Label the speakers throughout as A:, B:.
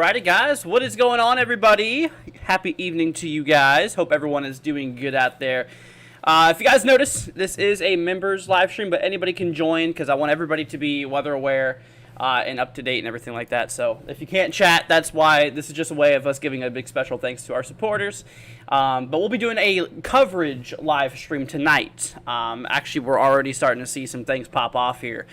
A: Alrighty, guys, what is going on, everybody? Happy evening to you guys. Hope everyone is doing good out there. If you guys notice, this is a members live stream, but anybody can join because I want everybody to be weather aware and up to date and everything like that. So if you can't chat, that's why. This is just a way of us giving a big special thanks to our supporters. But we'll be doing a coverage live stream tonight. Actually, we're already starting to see some things pop off here.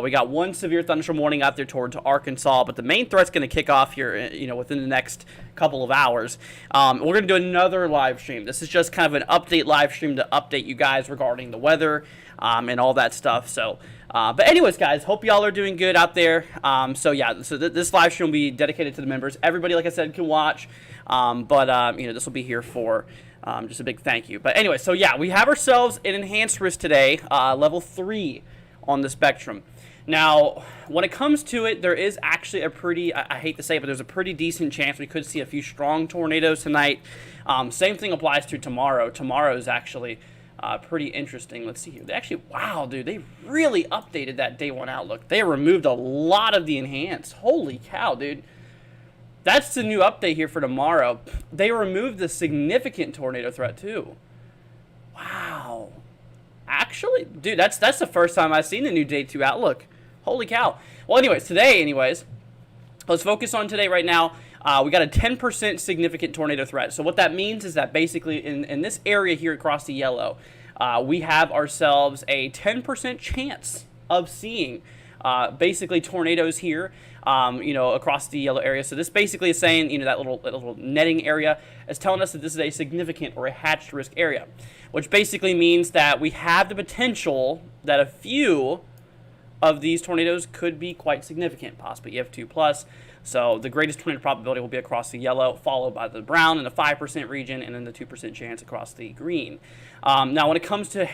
A: We got one severe thunderstorm warning out there towards Arkansas, but the main threat's going to kick off here, within the next couple of hours. We're going to do another live stream. This is just kind of an update live stream to update you guys regarding the weather and all that stuff. So, but anyways, guys, hope y'all are doing good out there. So this live stream will be dedicated to the members. Everybody, like I said, can watch, this will be here for just a big thank you. But anyway, so yeah, we have ourselves an enhanced risk today, level 3 on the spectrum. Now, when it comes to it, there is actually a pretty, I hate to say it, but there's a pretty decent chance we could see a few strong tornadoes tonight. Same thing applies to tomorrow. Tomorrow is actually pretty interesting. Let's see here. They actually, wow, dude, they really updated that day one outlook. They removed a lot of the enhanced. Holy cow, dude. That's the new update here for tomorrow. They removed the significant tornado threat, too. Wow. Actually, dude, that's the first time I've seen the new day 2 outlook. Holy cow. Well, anyways, let's focus on today right now. We got a 10% significant tornado threat. So what that means is that basically in this area here across the yellow, we have ourselves a 10% chance of seeing basically tornadoes here, across the yellow area. So this basically is saying, that little netting area is telling us that this is a significant or a hatched risk area, which basically means that we have the potential that a few of these tornadoes could be quite significant, possibly EF2+. So the greatest tornado probability will be across the yellow, followed by the brown in the 5% region, and then the 2% chance across the green. Now, when it comes to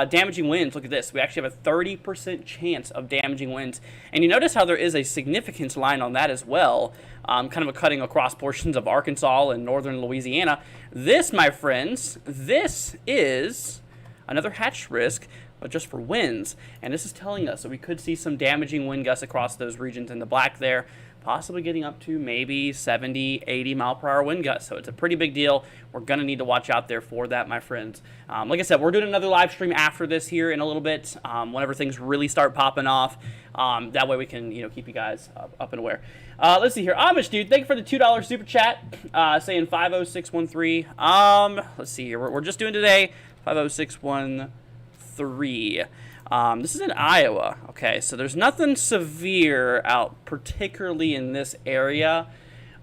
A: damaging winds, look at this. We actually have a 30% chance of damaging winds. And you notice how there is a significance line on that as well, kind of a cutting across portions of Arkansas and northern Louisiana. This, my friends, this is another hatched risk, but just for winds. And this is telling us that we could see some damaging wind gusts across those regions in the black there, possibly getting up to maybe 70, 80 mile per hour wind gusts. So it's a pretty big deal. We're going to need to watch out there for that, my friends. Like I said, we're doing another live stream after this here in a little bit, whenever things really start popping off. That way we can, keep you guys up and aware. Let's see here. Amish dude, thank you for the $2 super chat, saying 50613. Let's see here. We're just doing today 50613. This is in Iowa. Okay, so there's nothing severe out particularly in this area.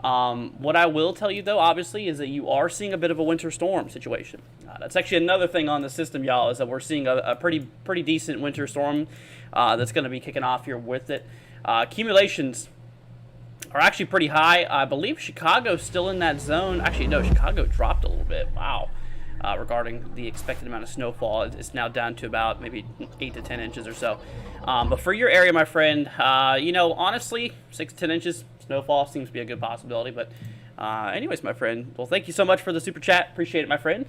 A: What I will tell you, though, obviously, is that you are seeing a bit of a winter storm situation. That's actually another thing on the system, y'all, is that we're seeing a pretty decent winter storm that's going to be kicking off here with it. Accumulations are actually pretty high. I believe Chicago's still in that zone. Actually, no, Chicago dropped a little bit. Wow. Regarding the expected amount of snowfall, it's now down to about maybe 8 to 10 inches or so. But for your area, my friend, honestly, 6 to 10 inches snowfall seems to be a good possibility. But anyways, my friend, well, thank you so much for the super chat. Appreciate it, my friend.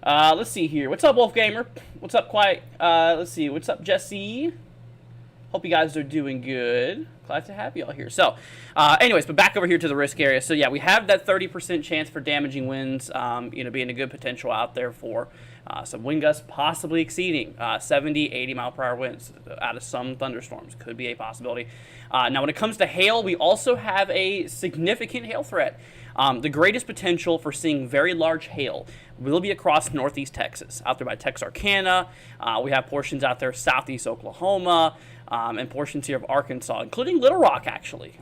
A: Let's see here. What's up, Wolf Gamer? What's up, Quiet? Let's see. What's up, Jesse? Hope you guys are doing good. Glad to have you all here. So, anyways, but back over here to the risk area. So, yeah, we have that 30% chance for damaging winds, being a good potential out there for some wind gusts possibly exceeding 70, 80 mile per hour winds out of some thunderstorms. Could be a possibility. Now, when it comes to hail, we also have a significant hail threat. The greatest potential for seeing very large hail will be across northeast Texas, out there by Texarkana. We have portions out there southeast Oklahoma, and portions here of Arkansas, including Little Rock, actually,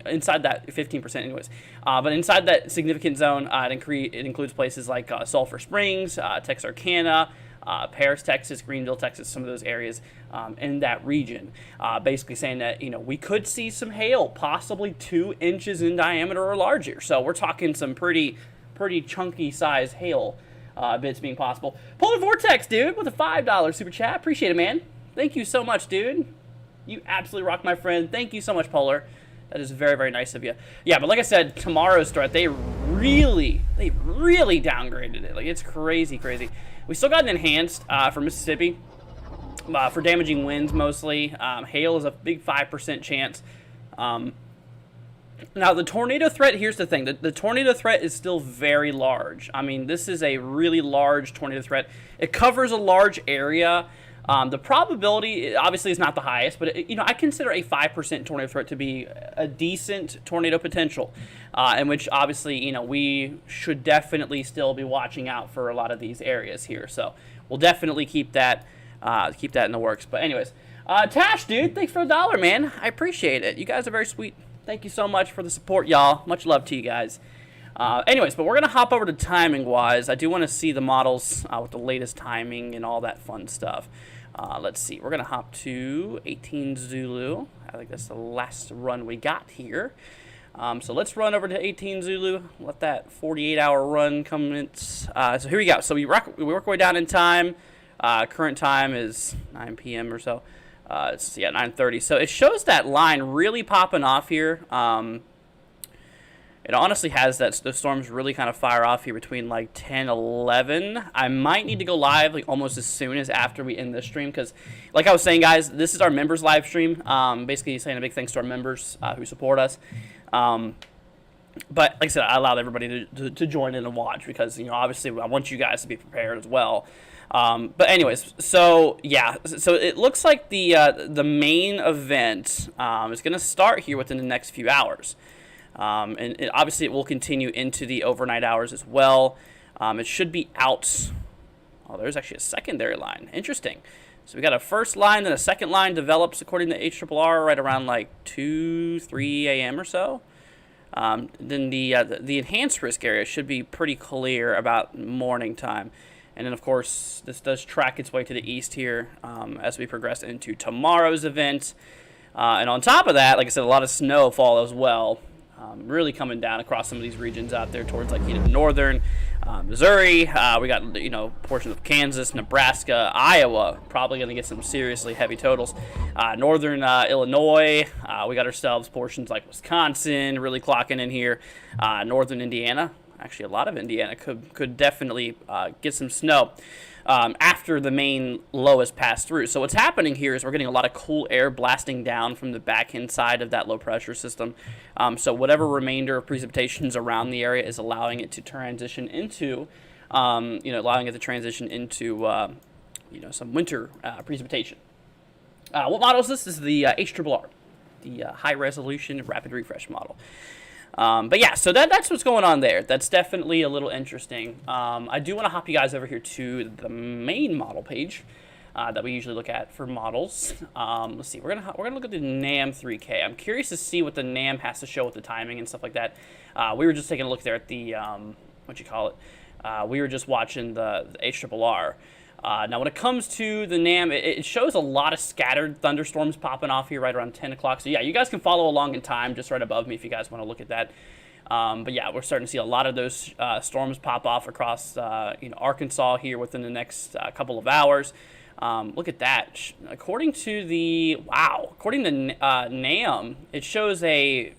A: inside that 15% anyways. But inside that significant zone, it includes places like Sulphur Springs, Texarkana, Paris, Texas, Greenville, Texas, some of those areas in that region. Basically saying that, we could see some hail, possibly 2 inches in diameter or larger. So we're talking some pretty chunky size hail bits being possible. Polar Vortex, dude, with a $5 super chat. Appreciate it, man. Thank you so much, dude. You absolutely rock, my friend. Thank you so much, Polar. That is very, very nice of you. Yeah, but like I said, tomorrow's threat, they really downgraded it. Like, it's crazy. We still got an enhanced for Mississippi for damaging winds mostly. Hail is a big 5% chance. Now, the tornado threat, here's the thing. The tornado threat is still very large. I mean, this is a really large tornado threat. It covers a large area. The probability, obviously, is not the highest, but, I consider a 5% tornado threat to be a decent tornado potential, in which, obviously, we should definitely still be watching out for a lot of these areas here. So we'll definitely keep that in the works. But anyways, Tash, dude, thanks for $1, man. I appreciate it. You guys are very sweet. Thank you so much for the support, y'all. Much love to you guys. Anyways, but we're going to hop over to timing-wise. I do want to see the models with the latest timing and all that fun stuff. Let's see. We're going to hop to 18 Zulu. I think that's the last run we got here. So let's run over to 18 Zulu. Let that 48-hour run commence. So here we go. So we work our way down in time. Current time is 9 p.m. or so. It's 9:30. So it shows that line really popping off here. It honestly has that the storms really kind of fire off here between like 10, 11. I might need to go live like almost as soon as after we end this stream because, like I was saying, guys, this is our members live stream. Basically saying a big thanks to our members who support us. But like I said, I allowed everybody to join in and watch because obviously I want you guys to be prepared as well. But anyways, so yeah, so it looks like the main event is going to start here within the next few hours. And obviously it will continue into the overnight hours as well. It should be out. Oh, there's actually a secondary line. Interesting. So we got a first line, then a second line develops according to HRRR right around like 2, 3 a.m. or so. Then the enhanced risk area should be pretty clear about morning time. And then, of course, this does track its way to the east here as we progress into tomorrow's event. And on top of that, like I said, a lot of snowfall as well. Really coming down across some of these regions out there towards like northern Missouri. We got portions of Kansas, Nebraska, Iowa. Probably going to get some seriously heavy totals. Northern Illinois. We got ourselves portions like Wisconsin really clocking in here. Northern Indiana. Actually, a lot of Indiana could definitely get some snow after the main low has passed through. So what's happening here is we're getting a lot of cool air blasting down from the back end side of that low pressure system. So whatever remainder of precipitations around the area is allowing it to transition into, some winter precipitation. What model is this? This is the HRRR, the high resolution rapid refresh model. But yeah, so that's what's going on there. That's definitely a little interesting. I do want to hop you guys over here to the main model page that we usually look at for models. Let's see, we're gonna look at the NAM 3K. I'm curious to see what the NAM has to show with the timing and stuff like that. We were just taking a look there at the we were just watching the HRRR. Now, when it comes to the NAM, it shows a lot of scattered thunderstorms popping off here right around 10 o'clock. So, yeah, you guys can follow along in time just right above me if you guys want to look at that. But, yeah, we're starting to see a lot of those storms pop off across, Arkansas here within the next couple of hours. Look at that. According to NAM, it shows a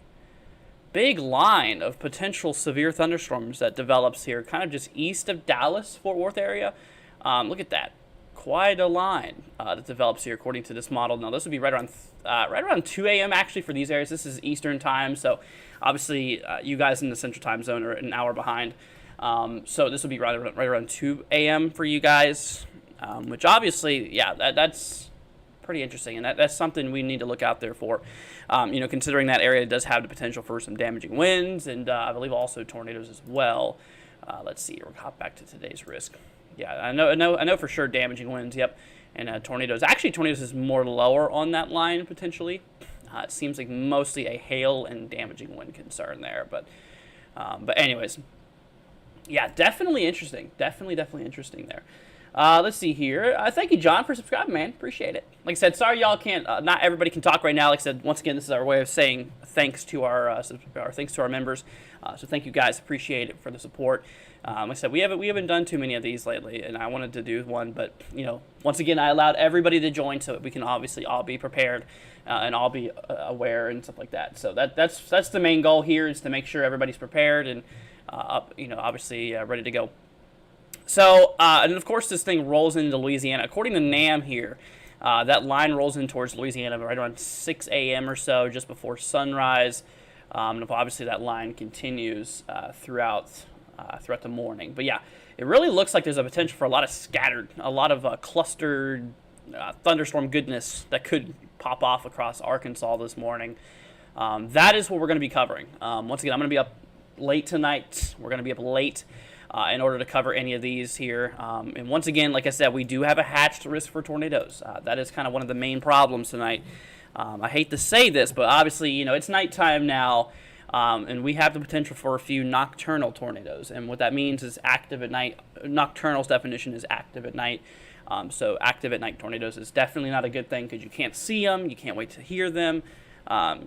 A: big line of potential severe thunderstorms that develops here kind of just east of Dallas, Fort Worth area. Look at that. Quite a line that develops here according to this model. Now, this would be right around 2 a.m. actually for these areas. This is Eastern time, so obviously you guys in the Central time zone are an hour behind. So this would be right around 2 a.m. for you guys, which obviously, yeah, that's pretty interesting, and that's something we need to look out there for. Considering that area does have the potential for some damaging winds and I believe also tornadoes as well. Let's see. We'll hop back to today's risk. Yeah, I know for sure damaging winds, yep, and tornadoes. Actually, tornadoes is more lower on that line, potentially. It seems like mostly a hail and damaging wind concern there, but anyways, yeah, definitely interesting. Definitely interesting there. Let's see here. Thank you, John, for subscribing, man. Appreciate it. Like I said, sorry y'all can't, not everybody can talk right now. Like I said, once again, this is our way of saying thanks to our members. So thank you guys. Appreciate it for the support. Like I said, we haven't done too many of these lately, and I wanted to do one, but once again, I allowed everybody to join so that we can obviously all be prepared and all be aware and stuff like that. So that's the main goal here, is to make sure everybody's prepared and obviously ready to go. So and of course this thing rolls into Louisiana. According to NAM here, that line rolls in towards Louisiana right around 6 a.m. or so, just before sunrise. And obviously that line continues throughout the morning. But yeah, it really looks like there's a potential for a lot of clustered thunderstorm goodness that could pop off across Arkansas this morning. That is what we're going to be covering. Once again, I'm going to be up late tonight. We're going to be up late in order to cover any of these here. And once again, like I said, we do have a hatched risk for tornadoes. That is kind of one of the main problems tonight. I hate to say this, but obviously, it's nighttime now, and we have the potential for a few nocturnal tornadoes. And what that means is active at night. Nocturnal's definition is active at night. So active at night tornadoes is definitely not a good thing because you can't see them, you can't wait to hear them,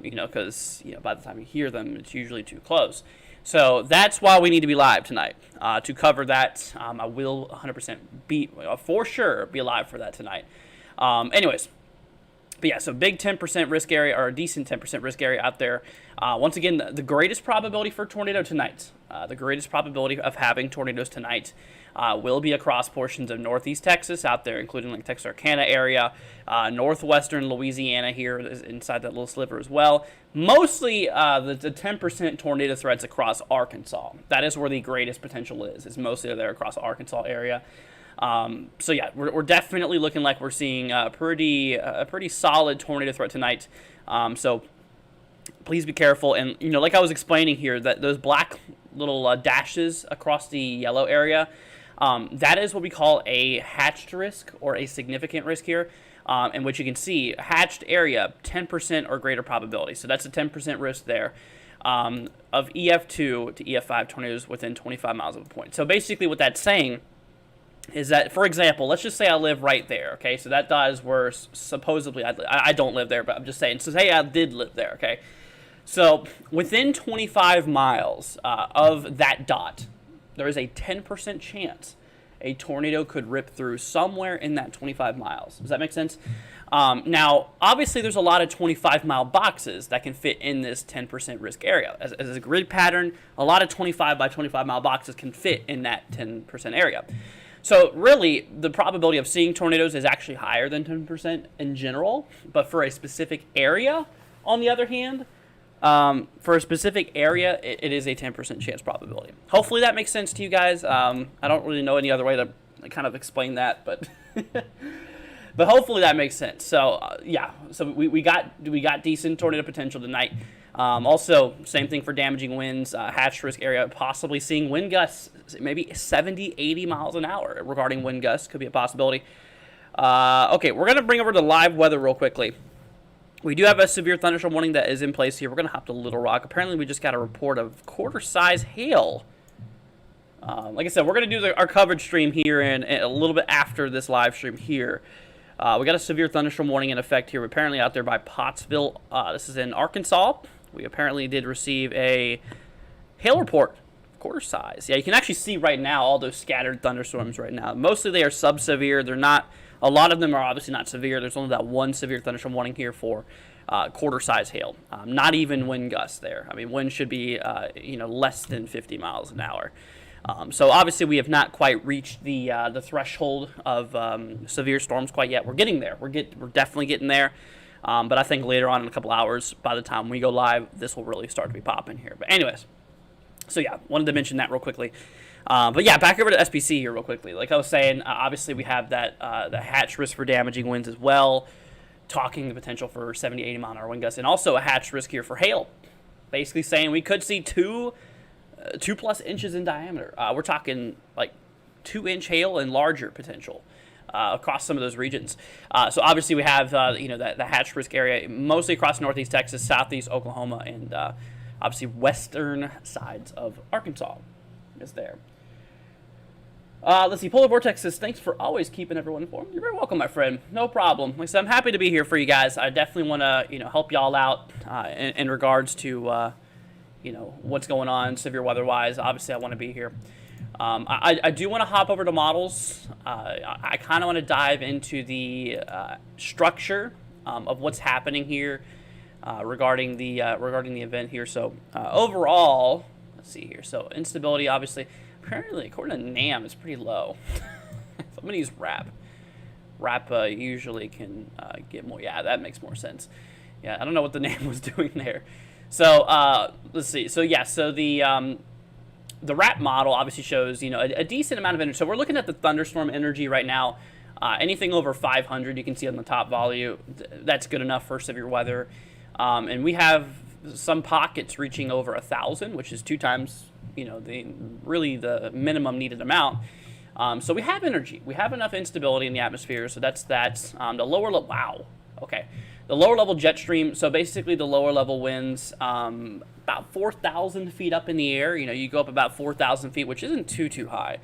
A: because by the time you hear them, it's usually too close. So that's why we need to be live tonight to cover that. I will 100% for sure be live for that tonight. Anyways, but yeah, so big 10% risk area, or a decent 10% risk area out there. Once again, the greatest probability for tornado tonight, the greatest probability of having tornadoes tonight will be across portions of northeast Texas out there, including like Texarkana area, northwestern Louisiana here inside that little sliver as well. Mostly the 10% tornado threats across Arkansas. That is where the greatest potential is mostly there across the Arkansas area. So yeah, we're definitely looking like we're seeing a pretty solid tornado threat tonight. So please be careful. And like I was explaining here, that those black little dashes across the yellow area, that is what we call a hatched risk or a significant risk here. In which you can see hatched area 10% or greater probability. So that's a 10% risk there of EF2 to EF5 tornadoes within 25 miles of a point. So basically what that's saying is that, for example, let's just say I live right there, okay? So that dot is where supposedly I don't live there, but I'm just saying. So say I did live there, okay? So within 25 miles of that dot, there is a 10% chance a tornado could rip through somewhere in that 25 miles. Does that make sense? Now, obviously, there's a lot of 25-mile boxes that can fit in this 10% risk area. As a grid pattern, a lot of 25 by 25-mile boxes can fit in that 10% area. So really, the probability of seeing tornadoes is actually higher than 10% in general. But for a specific area, on the other hand, for a specific area, it is a 10% chance probability. Hopefully that makes sense to you guys. I don't really know any other way to kind of explain that, but but hopefully that makes sense. So yeah, so we got decent tornado potential tonight. Also, same thing for damaging winds, hatched risk area, possibly seeing wind gusts, maybe 70, 80 miles an hour regarding wind gusts could be a possibility. Okay, we're going to bring over the live weather real quickly. We do have a severe thunderstorm warning that is in place here. We're going to hop to Little Rock. Apparently, we just got a report of quarter-size hail. Like I said, we're going to do our coverage stream here and a little bit after this live stream here. We got a severe thunderstorm warning in effect here, apparently out there by Pottsville. This is in Arkansas. We apparently did receive a hail report, quarter size. Yeah, you can actually see right now all those scattered thunderstorms right now. Mostly they are sub-severe. They're not. A lot of them are obviously not severe. There's only that one severe thunderstorm warning here for quarter-size hail. Not even wind gusts there. I mean, wind should be less than 50 miles an hour. So obviously we have not quite reached the threshold of severe storms quite yet. We're getting there. We're definitely getting there. But I think later on in a couple hours, by the time we go live, this will really start to be popping here. But anyways, so yeah, wanted to mention that real quickly. But yeah, back over to SPC here real quickly. Like I was saying, obviously we have that the hatch risk for damaging winds as well, talking the potential for 70, 80 mile an hour wind gusts, and also a hatch risk here for hail. Basically saying we could see 2+ inches in diameter. We're talking like 2-inch hail and larger potential across some of those regions. So obviously we have the hatch risk area mostly across northeast Texas, southeast Oklahoma, and obviously western sides of Arkansas is there. Let's see, Polar Vortex says, thanks for always keeping everyone informed. You're very welcome, my friend. No problem. Like I said, I'm happy to be here for you guys. I definitely want to help y'all out in regards to what's going on severe weather-wise. Obviously, I want to be here. I do want to hop over to models. I kind of want to dive into the structure of what's happening here regarding the event here. So overall, let's see here. So instability, obviously, apparently according to NAM, is pretty low. I'm gonna use RAP. RAP usually can get more. Yeah, that makes more sense. Yeah, I don't know what the name was doing there. So let's see. So yeah, so the wrap model obviously shows a decent amount of energy. So we're looking at the thunderstorm energy right now. Anything over 500, you can see on the top value. That's good enough for severe weather. And we have some pockets reaching over 1,000, which is 2 times the minimum needed amount. So we have energy. We have enough instability in the atmosphere. So that's that. The lower level. Wow. Okay. The lower level jet stream. So basically, the lower level winds about 4,000 feet up in the air. You go up about 4,000 feet, which isn't too high.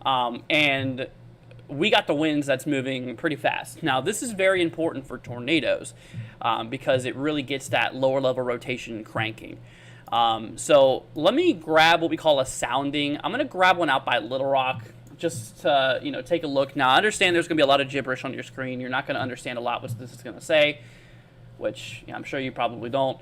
A: And we got the winds that's moving pretty fast. Now, this is very important for tornadoes because it really gets that lower level rotation cranking. So let me grab what we call a sounding. I'm going to grab one out by Little Rock just to take a look. Now, I understand there's going to be a lot of gibberish on your screen. You're not going to understand a lot what this is going to say, which I'm sure you probably don't,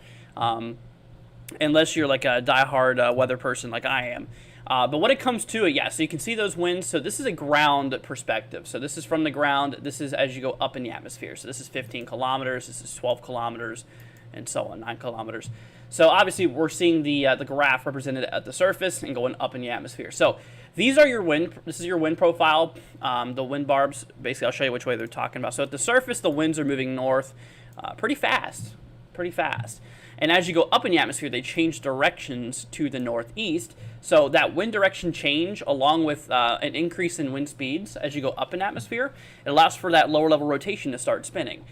A: unless you're like a diehard weather person like I am. But when it comes to it, yeah, so you can see those winds. So this is a ground perspective. So this is from the ground. This is as you go up in the atmosphere. So this is 15 kilometers. This is 12 kilometers, and so on, 9 kilometers. So obviously we're seeing the graph represented at the surface and going up in the atmosphere. So these are your wind. This is your wind profile. The wind barbs. Basically, I'll show you which way they're talking about. So at the surface, the winds are moving north, pretty fast. And as you go up in the atmosphere, they change directions to the northeast. So that wind direction change, along with an increase in wind speeds as you go up in atmosphere, it allows for that lower level rotation to start spinning,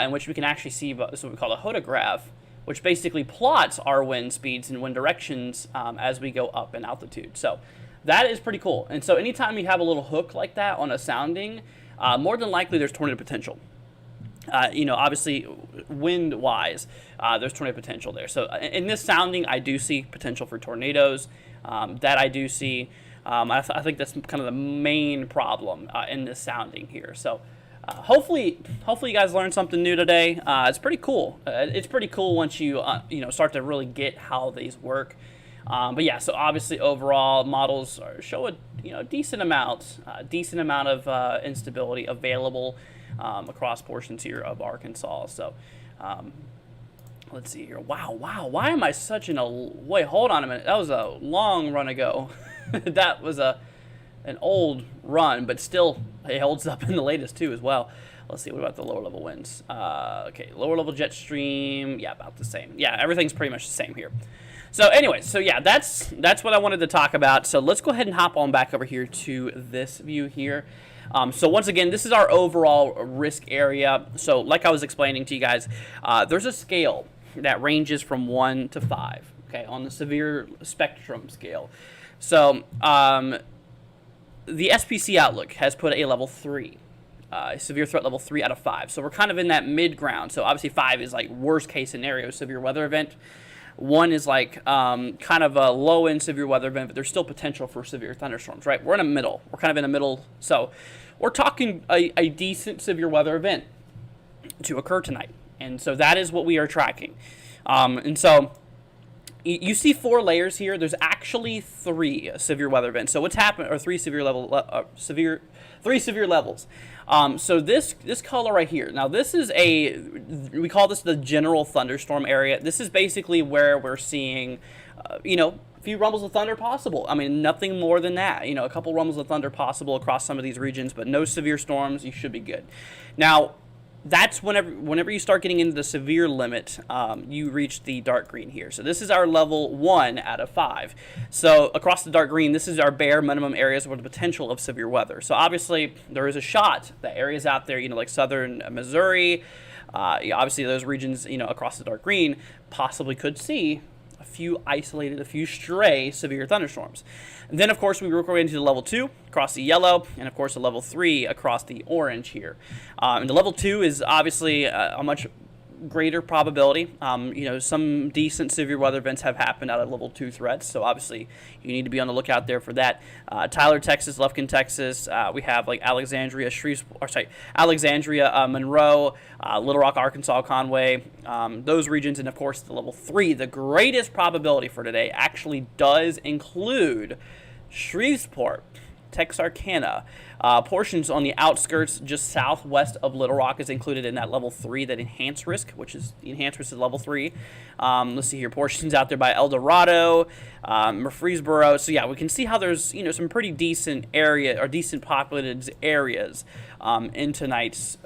A: in which we can actually see this is what we call a hodograph, which basically plots our wind speeds and wind directions as we go up in altitude. So that is pretty cool. And so anytime you have a little hook like that on a sounding, more than likely there's tornado potential. Obviously, wind-wise, there's tornado potential there. So in this sounding, I do see potential for tornadoes. That I do see. I think that's kind of the main problem in this sounding here. So hopefully you guys learned something new today. It's pretty cool. It's pretty cool once you start to really get how these work. But yeah, so obviously overall models show a decent amount of instability available across portions here of Arkansas. So let's see here. Wow. Why am I such wait, hold on a minute. That was a long run ago. That was an old run, but still it holds up in the latest too as well. Let's see, what about the lower level winds? Okay, lower level jet stream, yeah, about the same. Yeah, everything's pretty much the same here. So anyway, so yeah, that's what I wanted to talk about. So let's go ahead and hop on back over here to this view here. So once again, this is our overall risk area. So like I was explaining to you guys, there's a scale that ranges from 1 to 5, okay, on the severe spectrum scale. So the SPC Outlook has put a level 3, severe threat level 3 out of 5. So we're kind of in that mid ground. So obviously 5 is like worst case scenario, severe weather event. 1 is like kind of a low-end severe weather event, but there's still potential for severe thunderstorms, right? We're in the middle. We're kind of in the middle. So we're talking a decent severe weather event to occur tonight. And so that is what we are tracking. And so you see 4 layers here. There's actually 3 severe weather events. So what's happened, or 3 severe levels. So this color right here. Now this is we call this the general thunderstorm area. This is basically where we're seeing, a few rumbles of thunder possible. I mean, nothing more than that. A couple rumbles of thunder possible across some of these regions, but no severe storms. You should be good. Now, that's whenever you start getting into the severe limit, you reach the dark green here. So this is our level 1 out of 5. So across the dark green, this is our bare minimum areas with the potential of severe weather. So obviously there is a shot that areas out there, like southern Missouri, obviously those regions, across the dark green possibly could see a few stray severe thunderstorms. And then, of course, we work our way into the level 2 across the yellow, and, of course, the level 3 across the orange here. And the level 2 is obviously a much greater probability. Some decent severe weather events have happened out of level 2 threats, so obviously you need to be on the lookout there for that. Tyler, Texas, Lufkin, Texas. We have like Alexandria, Monroe, Little Rock, Arkansas, Conway, those regions, and of course the level 3. The greatest probability for today actually does include Shreveport, Texarkana. Portions on the outskirts just southwest of Little Rock is included in that level 3, that enhanced risk, which is the enhanced risk is level 3. Let's see here, portions out there by El Dorado, Murfreesboro. So yeah, we can see how there's some pretty decent area or decent populated areas in tonight's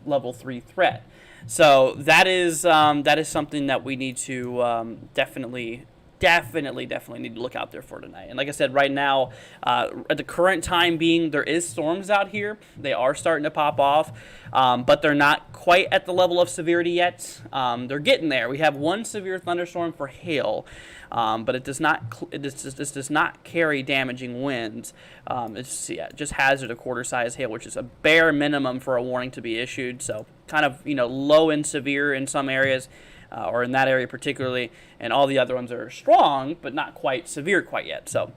A: level 3 threat. So that is something that we need to definitely need to look out there for tonight. And like I said, right now, at the current time being, there is storms out here. They are starting to pop off, but they're not quite at the level of severity yet. They're getting there. We have one severe thunderstorm for hail, but it does not carry damaging winds. It's just hazard a quarter-size hail, which is a bare minimum for a warning to be issued. So kind of low and severe in some areas. Or in that area particularly, and all the other ones are strong, but not quite severe quite yet. So,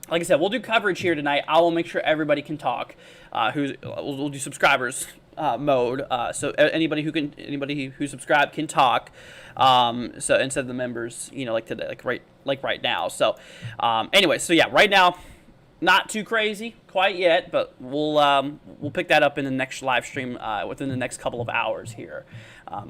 A: like I said, we'll do coverage here tonight. I will make sure everybody can talk. We'll do subscribers mode, so anybody who subscribed can talk. So instead of the members, like today, like right now. So, anyway, so yeah, right now, not too crazy quite yet, but we'll pick that up in the next live stream within the next couple of hours here.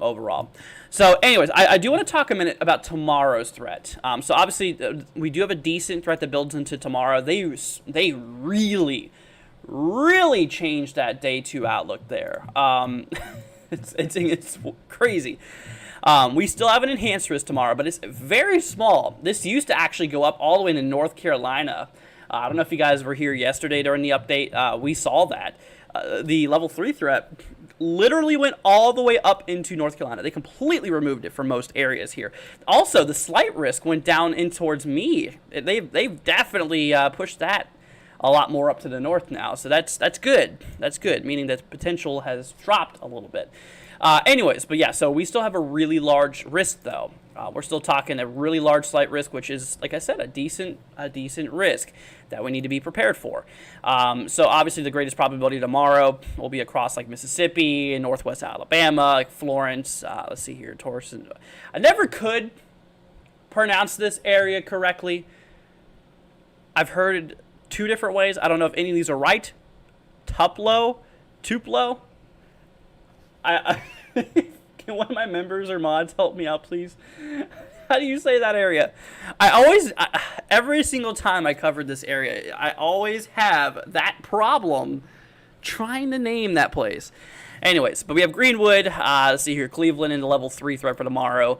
A: Overall. So anyways, I do want to talk a minute about tomorrow's threat. So obviously we do have a decent threat that builds into tomorrow. They really changed that day 2 outlook there. It's crazy. We still have an enhanced risk tomorrow, but it's very small. This used to actually go up all the way to North Carolina. I don't know if you guys were here yesterday during the update. We saw that. The level 3 threat literally went all the way up into North Carolina. They completely removed it from most areas here. Also, the slight risk went down in towards me. They've definitely pushed that a lot more up to the north now. So that's good. That's good, meaning that potential has dropped a little bit. Anyways, but yeah, so we still have a really large risk though. We're still talking a really large slight risk, which is, like I said, a decent risk that we need to be prepared for. So obviously the greatest probability tomorrow will be across like Mississippi and northwest Alabama, like Florence. Let's see here, Torson. I never could pronounce this area correctly. I've heard 2 different ways. I don't know if any of these are right. Tupelo. Can one of my members or mods help me out, please? How do you say that area? Every single time I covered this area, I always have that problem trying to name that place. Anyways, but we have Greenwood. Let's see here, Cleveland in the level 3 threat for tomorrow.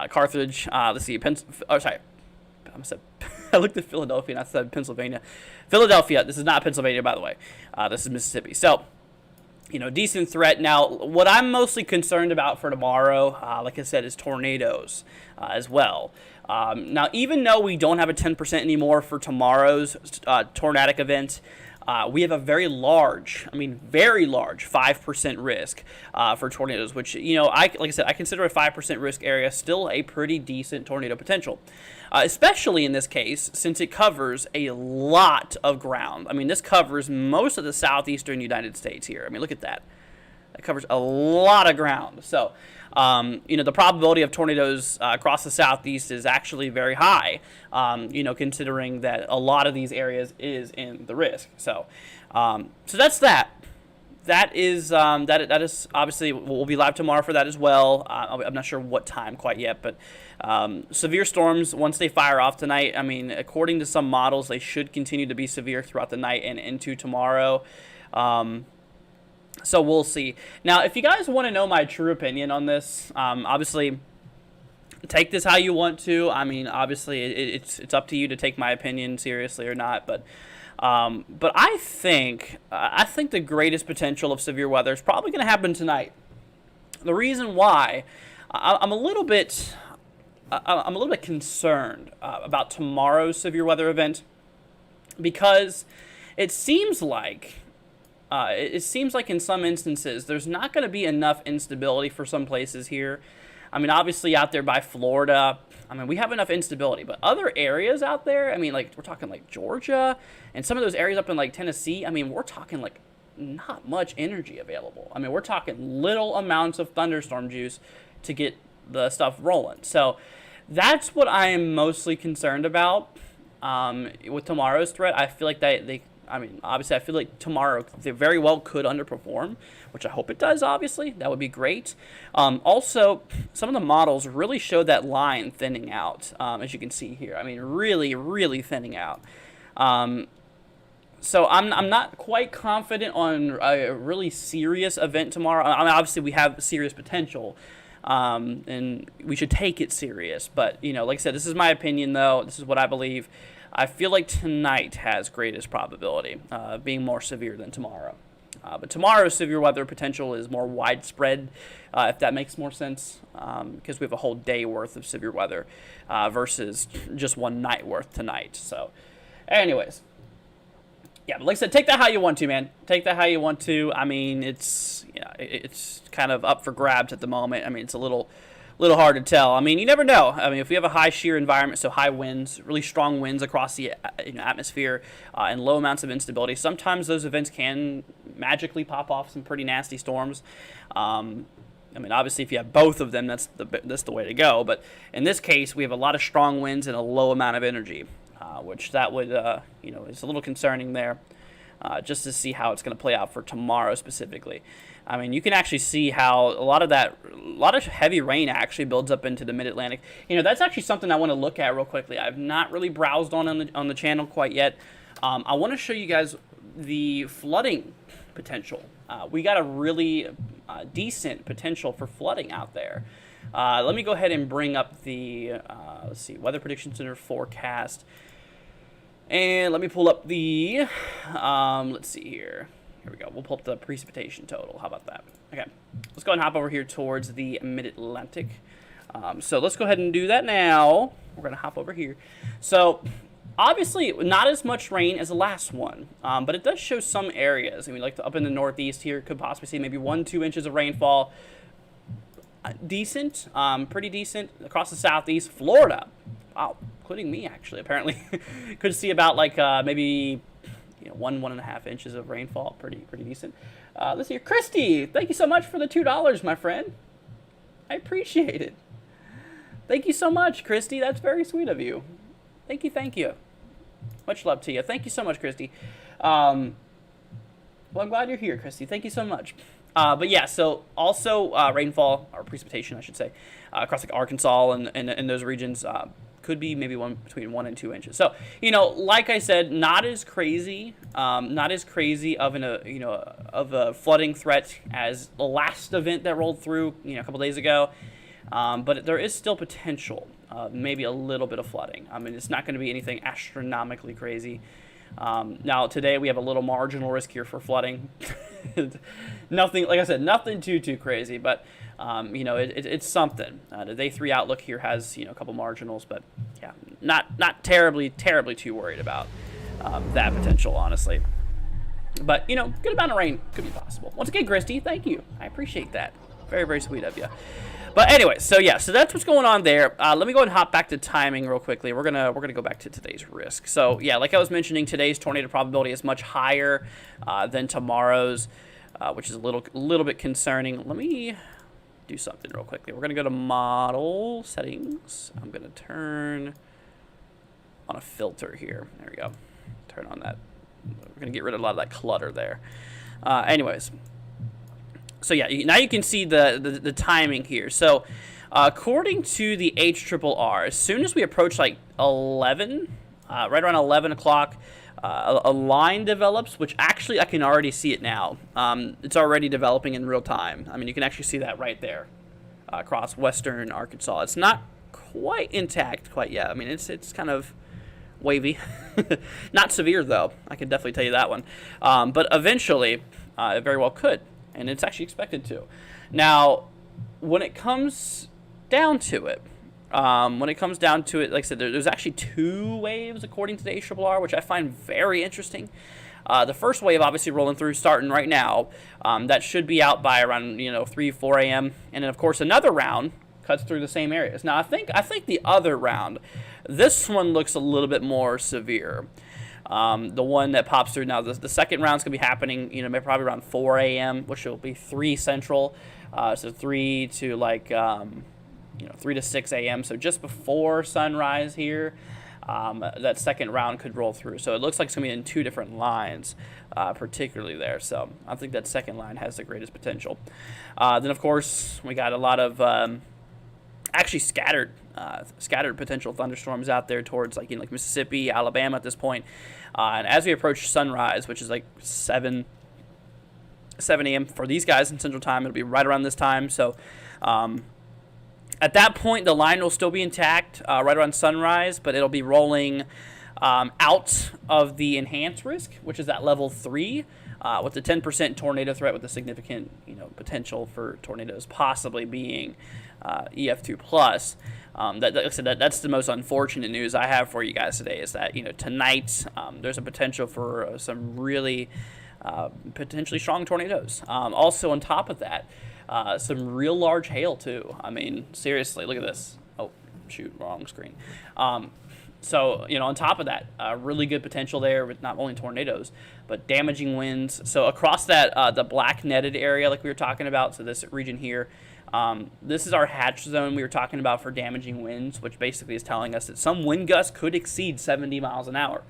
A: Carthage. Let's see, I looked at Philadelphia and I said Pennsylvania. Philadelphia. This is not Pennsylvania, by the way. This is Mississippi. So, decent threat. Now, what I'm mostly concerned about for tomorrow, like I said, is tornadoes as well. Now, even though we don't have a 10% anymore for tomorrow's tornadic event, we have a very large 5% risk for tornadoes, which, like I said, I consider a 5% risk area still a pretty decent tornado potential. Especially in this case, since it covers a lot of ground. I mean, this covers most of the southeastern United States here. I mean, look at that. It covers a lot of ground. So, the probability of tornadoes across the southeast is actually very high, considering that a lot of these areas is in the risk. So that's that. That is obviously, we'll be live tomorrow for that as well. I'm not sure what time quite yet, but severe storms, once they fire off tonight, I mean, according to some models, they should continue to be severe throughout the night and into tomorrow. So we'll see. Now, if you guys want to know my true opinion on this, obviously, take this how you want to. I mean, obviously, it's up to you to take my opinion seriously or not, but I think the greatest potential of severe weather is probably going to happen tonight. The reason why I'm a little bit concerned about tomorrow's severe weather event, because it seems like in some instances there's not going to be enough instability for some places here. I mean, obviously out there by Florida, I mean, we have enough instability, but other areas out there, I mean, like, we're talking like Georgia and some of those areas up in like Tennessee, I mean, we're talking like not much energy available. I mean, we're talking little amounts of thunderstorm juice to get the stuff rolling. So that's what I am mostly concerned about with tomorrow's threat. I feel like I mean, obviously, I feel like tomorrow they very well could underperform, which I hope it does, obviously. That would be great. Also, some of the models really show that line thinning out, as you can see here. I mean, really, really thinning out. So I'm not quite confident on a really serious event tomorrow. I mean, obviously, we have serious potential, and we should take it serious. But, you know, like I said, this is my opinion, though. This is what I believe. I feel like tonight has greatest probability being more severe than tomorrow. But tomorrow's severe weather potential is more widespread, if that makes more sense, because we have a whole day worth of severe weather versus just one night worth tonight. So, anyways, yeah, but like I said, take that how you want to, man. Take that how you want to. I mean, it's kind of up for grabs at the moment. I mean, it's a little hard to tell. I mean, you never know. I mean, if we have a high shear environment, so high winds, really strong winds across the atmosphere, and low amounts of instability, sometimes those events can magically pop off some pretty nasty storms. I mean, obviously, if you have both of them, that's the way to go. But in this case, we have a lot of strong winds and a low amount of energy, which that would, is a little concerning there. Just to see how it's going to play out for tomorrow specifically. I mean, you can actually see how a lot of heavy rain actually builds up into the Mid-Atlantic. You know, that's actually something I want to look at real quickly. I've not really browsed on the channel quite yet. I want to show you guys the flooding potential. We got a really decent potential for flooding out there. Let me go ahead and bring up the let's see, Weather Prediction Center forecast. And let me pull up the, let's see here. Here we go. We'll pull up the precipitation total. How about that? Okay. Let's go ahead and hop over here towards the Mid-Atlantic. So let's go ahead and do that now. We're going to hop over here. So obviously not as much rain as the last one, but it does show some areas. I mean, like up in the Northeast here, could possibly see maybe 1-2 inches of rainfall. Decent, pretty decent. Across the Southeast, Florida. Wow. Including me, actually, apparently. Could see about like maybe 1.5 inches of rainfall. Pretty decent. Let's see here. Christy, thank you so much for the $2, my friend. I appreciate it. Thank you so much, Christy. That's very sweet of you. Thank you. Much love to you. Thank you so much, Christy. Well, I'm glad you're here, Christy. Thank you so much. But yeah, so also rainfall, or precipitation, I should say, across like Arkansas and those regions. Could be maybe between 1 and 2 inches. So, like I said, not as crazy of a flooding threat as the last event that rolled through, a couple days ago. But there is still potential, maybe a little bit of flooding. I mean, it's not going to be anything astronomically crazy. Now today we have a little marginal risk here for flooding. Nothing, like I said, nothing too crazy, but it's something. The day 3 outlook here has a couple marginals, but yeah, not terribly too worried about that potential, honestly. But good amount of rain could be possible. Once again, Christy, thank you. I appreciate that. Very sweet of you. But anyway, so that's what's going on there. Let me go ahead and hop back to timing real quickly. We're gonna go back to today's risk. So yeah, like I was mentioning, today's tornado probability is much higher than tomorrow's, which is a little bit concerning. Let me do something real quickly. We're gonna go to model settings. I'm gonna turn on a filter here. There we go. Turn on that. We're gonna get rid of a lot of that clutter there. Anyways. So yeah, now you can see the timing here. So according to the HRRR, as soon as we approach like 11, right around 11 o'clock, a line develops, which actually I can already see it now. It's already developing in real time. I mean, you can actually see that right there across western Arkansas. It's not quite intact quite yet. I mean, it's kind of wavy. Not severe, though. I can definitely tell you that one. But eventually, it very well could. And it's actually expected to. Now, when it comes down to it, like I said, there's actually 2 waves according to the HRRR, which I find very interesting. The first wave, obviously, rolling through, starting right now. That should be out by around 3, 4 a.m. And then, of course, another round cuts through the same areas. Now, I think the other round, this one looks a little bit more severe. The one that pops through now, the second round's going to be happening, maybe probably around 4 a.m., which will be 3 Central, so 3 to 3 to 6 a.m., so just before sunrise here. that second round could roll through. So it looks like it's going to be in 2 different lines, particularly there. So I think that second line has the greatest potential. Then, of course, we got a lot of actually scattered potential thunderstorms out there towards like Mississippi, Alabama at this point. And as we approach sunrise, which is like 7 a.m. for these guys in Central Time, it'll be right around this time. So at that point, the line will still be intact right around sunrise, but it'll be rolling out of the enhanced risk, which is at level 3, with the 10% tornado threat, with the significant potential for tornadoes possibly being EF2 plus. Like I said, that's the most unfortunate news I have for you guys today, is that tonight there's a potential for some really potentially strong tornadoes. Also, on top of that, some real large hail too. I mean, seriously, look at this. Oh, shoot, wrong screen. So, on top of that, really good potential there with not only tornadoes, but damaging winds. So across that, the black netted area like we were talking about, so this region here, this is our hatch zone we were talking about for damaging winds, which basically is telling us that some wind gusts could exceed 70 miles an hour.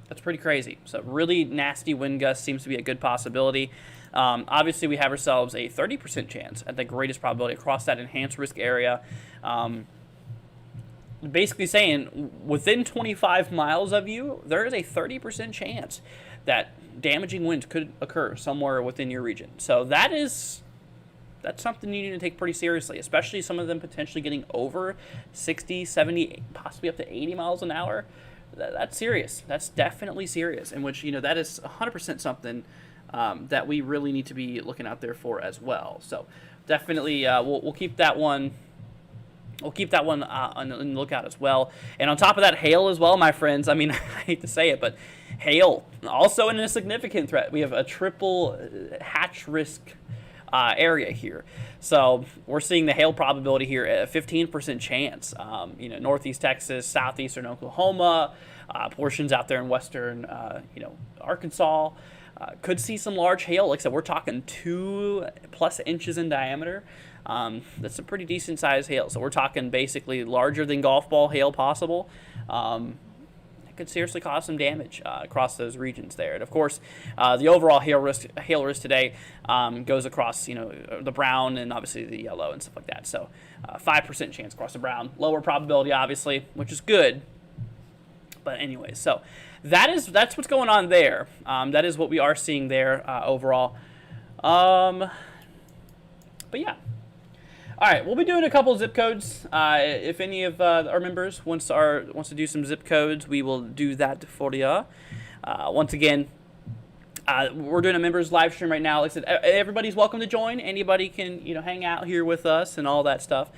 A: That's pretty crazy. So really nasty wind gust seems to be a good possibility. Obviously, we have ourselves a 30% chance at the greatest probability across that enhanced risk area. Basically saying within 25 miles of you, there is a 30% chance that damaging winds could occur somewhere within your region. So that's something you need to take pretty seriously, especially some of them potentially getting over 60, 70, possibly up to 80 miles an hour. That's serious. That's definitely serious, in which, that is 100% something that we really need to be looking out there for as well. So definitely we'll keep that one. We'll keep that one on the lookout as well. And on top of that, hail as well, my friends. I mean, I hate to say it, but hail also in a significant threat. We have a triple hatch risk area here. So we're seeing the hail probability here at a 15% chance. Northeast Texas, southeastern Oklahoma, portions out there in western, Arkansas. Could see some large hail. Like I said, we're talking 2+ inches in diameter. That's a pretty decent sized hail. So we're talking basically larger than golf ball hail possible. It could seriously cause some damage across those regions there. And of course, the overall hail risk today goes across the brown and obviously the yellow and stuff like that. So 5% chance across the brown, lower probability obviously, which is good. But anyway, so that's what's going on there. That is what we are seeing there overall. But yeah. All right, we'll be doing a couple of zip codes. If any of our members wants to do some zip codes, we will do that for you. Once again, we're doing a members live stream right now. Like I said, everybody's welcome to join. Anybody can hang out here with us and all that stuff.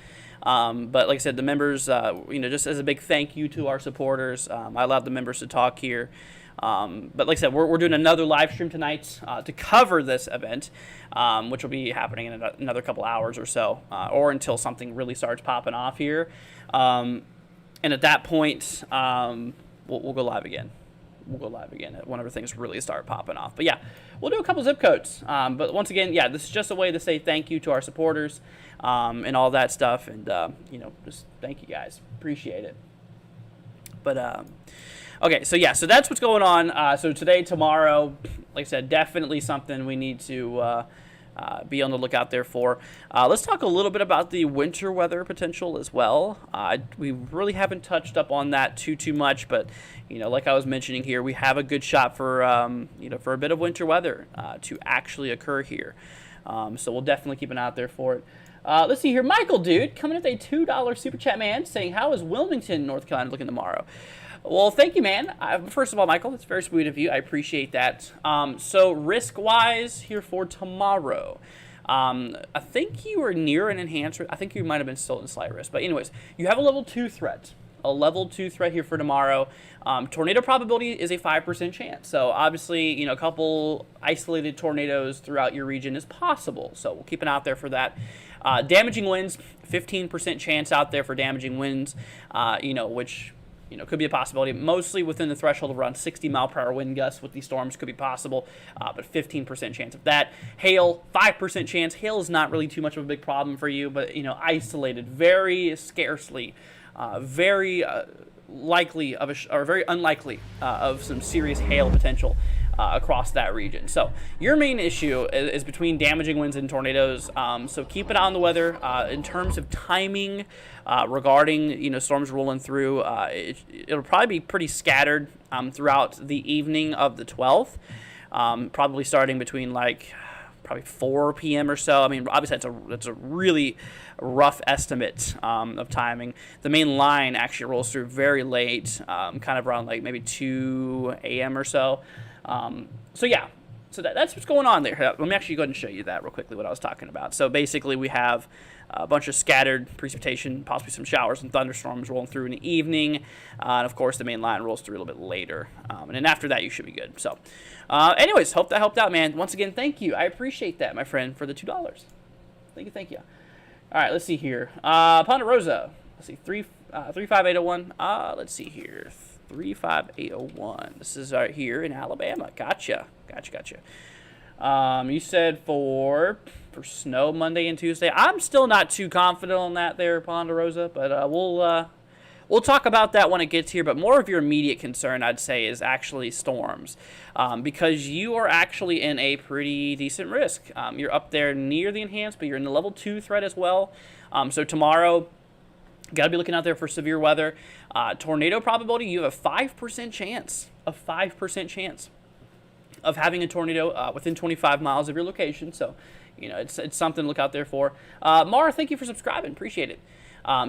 A: But like I said, the members, just as a big thank you to our supporters, I allowed the members to talk here. But like I said, we're doing another live stream tonight to cover this event, which will be happening in another couple hours or so, or until something really starts popping off here. And at that point, we'll go live again. We'll go live again whenever things really start popping off. But yeah, we'll do a couple zip codes. But once again, yeah, this is just a way to say thank you to our supporters and all that stuff. And, just thank you guys. Appreciate it. But, okay, so yeah, so that's what's going on. So today, tomorrow, like I said, definitely something we need to be on the lookout there for. Let's talk a little bit about the winter weather potential as well. We really haven't touched up on that too much, but like I was mentioning here, we have a good shot for for a bit of winter weather to actually occur here. So we'll definitely keep an eye out there for it. Let's see here, Michael, dude, coming in with a $2 super chat, man, saying, how is Wilmington, North Carolina looking tomorrow? Well, thank you, man. First of all, Michael, that's very sweet of you. I appreciate that. So risk-wise here for tomorrow, I think you were near an enhancer. I think you might have been still in slight risk. But anyways, you have a level 2 threat. A level 2 threat here for tomorrow. Tornado probability is a 5% chance. So obviously, a couple isolated tornadoes throughout your region is possible. So we'll keep an eye out there for that. Damaging winds, 15% chance out there for damaging winds, which could be a possibility. Mostly within the threshold of around 60-mile-per-hour wind gusts with these storms could be possible, but 15% chance of that. Hail, 5% chance. Hail is not really too much of a big problem for you, but, isolated, very scarcely, very likely or very unlikely of some serious hail potential across that region. So your main issue is between damaging winds and tornadoes. So keep an eye on the weather in terms of timing regarding storms rolling through. It'll probably be pretty scattered throughout the evening of the 12th, probably starting between probably 4 p.m. or so. I mean, obviously that's a really rough estimate of timing. The main line actually rolls through very late, kind of around maybe 2 a.m. or so. So yeah, so that's what's going on there. Let me actually go ahead and show you that real quickly, what I was talking about. So basically we have a bunch of scattered precipitation, possibly some showers and thunderstorms rolling through in the evening. And of course the main line rolls through a little bit later. And then after that you should be good. So anyways, hope that helped out, man. Once again, thank you. I appreciate that, my friend, for the $2. Thank you. All right, let's see here. Ponderosa. Let's see, 35801. Let's see here. 35801. This is right here in Alabama. Gotcha. You said for snow Monday and Tuesday. I'm still not too confident on that there, Ponderosa, but we'll talk about that when it gets here. But more of your immediate concern, I'd say, is actually storms, because you are actually in a pretty decent risk. You're up there near the enhanced, but you're in the level 2 threat as well. So tomorrow, got to be looking out there for severe weather. Tornado probability, you have a 5% chance. Of having a tornado within 25 miles of your location. So, it's something to look out there for. Mara, thank you for subscribing. Appreciate it.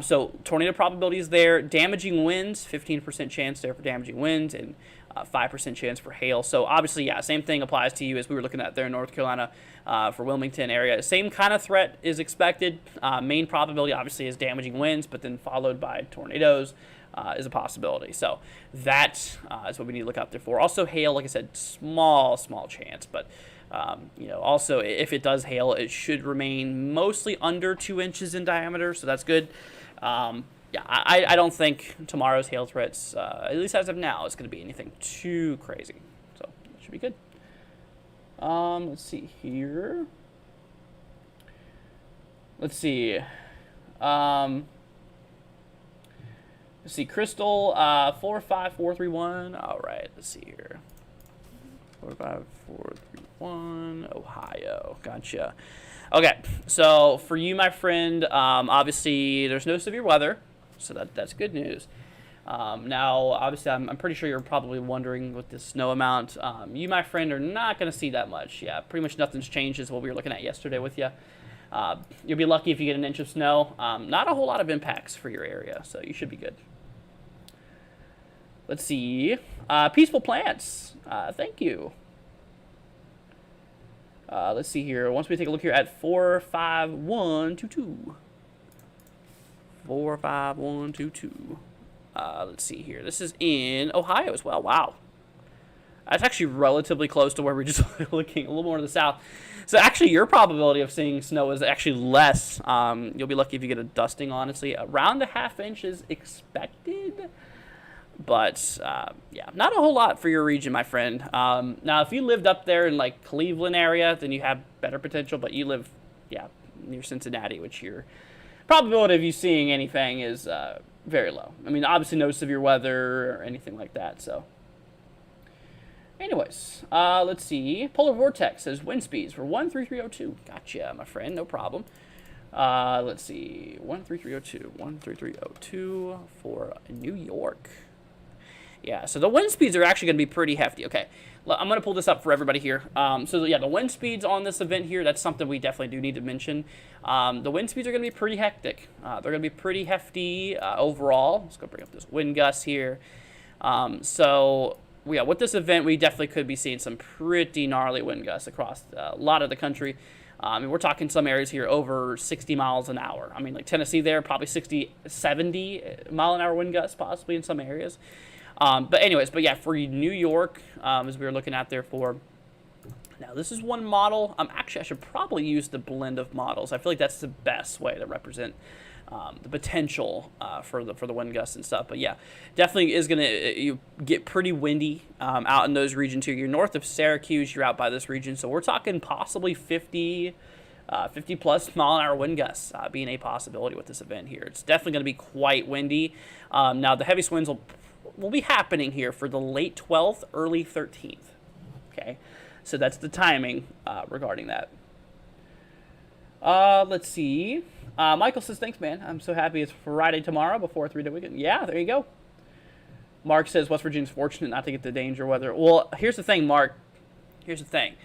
A: So tornado probability is there. Damaging winds, 15% chance there for damaging winds, and 5% chance for hail. So obviously, yeah, same thing applies to you as we were looking at there in North Carolina for Wilmington area. Same kind of threat is expected. Main probability obviously is damaging winds, but then followed by tornadoes is a possibility. So that is what we need to look out there for. Also hail, like I said, small chance, but also if it does hail, it should remain mostly under 2 inches in diameter, so that's good. Yeah, I don't think tomorrow's hail threats, at least as of now, is going to be anything too crazy. So it should be good. Let's see here. Let's see. Crystal, 45431. All right, let's see here. 45431, Ohio. Gotcha. Okay, so for you, my friend, obviously there's no severe weather, so that's good news. Now, obviously, I'm pretty sure you're probably wondering with this snow amount. You, my friend, are not going to see that much. Yeah, pretty much nothing's changed as what we were looking at yesterday with you. You'll be lucky if you get an inch of snow. Not a whole lot of impacts for your area, so you should be good. Let's see. Peaceful Plants. Thank you. Let's see here. Once we take a look here at 45122. 45122. Let's see here. This is in Ohio as well. Wow. That's actually relatively close to where we're just looking, a little more to the south. So actually, your probability of seeing snow is actually less. You'll be lucky if you get a dusting, honestly. Around a ½ inch is expected. But, yeah, not a whole lot for your region, my friend. Now, if you lived up there in, Cleveland area, then you have better potential. But you live, yeah, near Cincinnati, which your probability of you seeing anything is very low. I mean, obviously no severe weather or anything like that, so. Anyways, let's see. Polar Vortex says wind speeds for 13302. Gotcha, my friend, no problem. Let's see. 13302. 13302 for New York. Yeah, so the wind speeds are actually going to be pretty hefty. Okay, I'm going to pull this up for everybody here. So, yeah, the wind speeds on this event here, that's something we definitely do need to mention. The wind speeds are going to be pretty hectic. They're going to be pretty hefty overall. Let's go bring up this wind gust here. So, yeah, with this event, we definitely could be seeing some pretty gnarly wind gusts across a lot of the country. We're talking some areas here over 60 miles an hour. I mean, like Tennessee there, probably 60, 70 mile an hour wind gusts possibly in some areas. But anyways, but yeah, for New York, as we were looking at there for, now this is one model. Actually, I should probably use the blend of models. I feel like that's the best way to represent the potential for the wind gusts and stuff. But yeah, definitely is going to get pretty windy out in those regions here. You're north of Syracuse, you're out by this region. So we're talking possibly 50 50 plus mile an hour wind gusts being a possibility with this event here. It's definitely going to be quite windy. Now the heaviest winds will be happening here for the late 12th, early 13th. Okay, so that's the timing regarding that. Let's see. Michael says, thanks, man. I'm so happy it's Friday tomorrow before a 3-day weekend. Yeah, there you go. Mark says West Virginia's fortunate not to get the danger weather. Well, here's the thing, Mark. Here's the thing.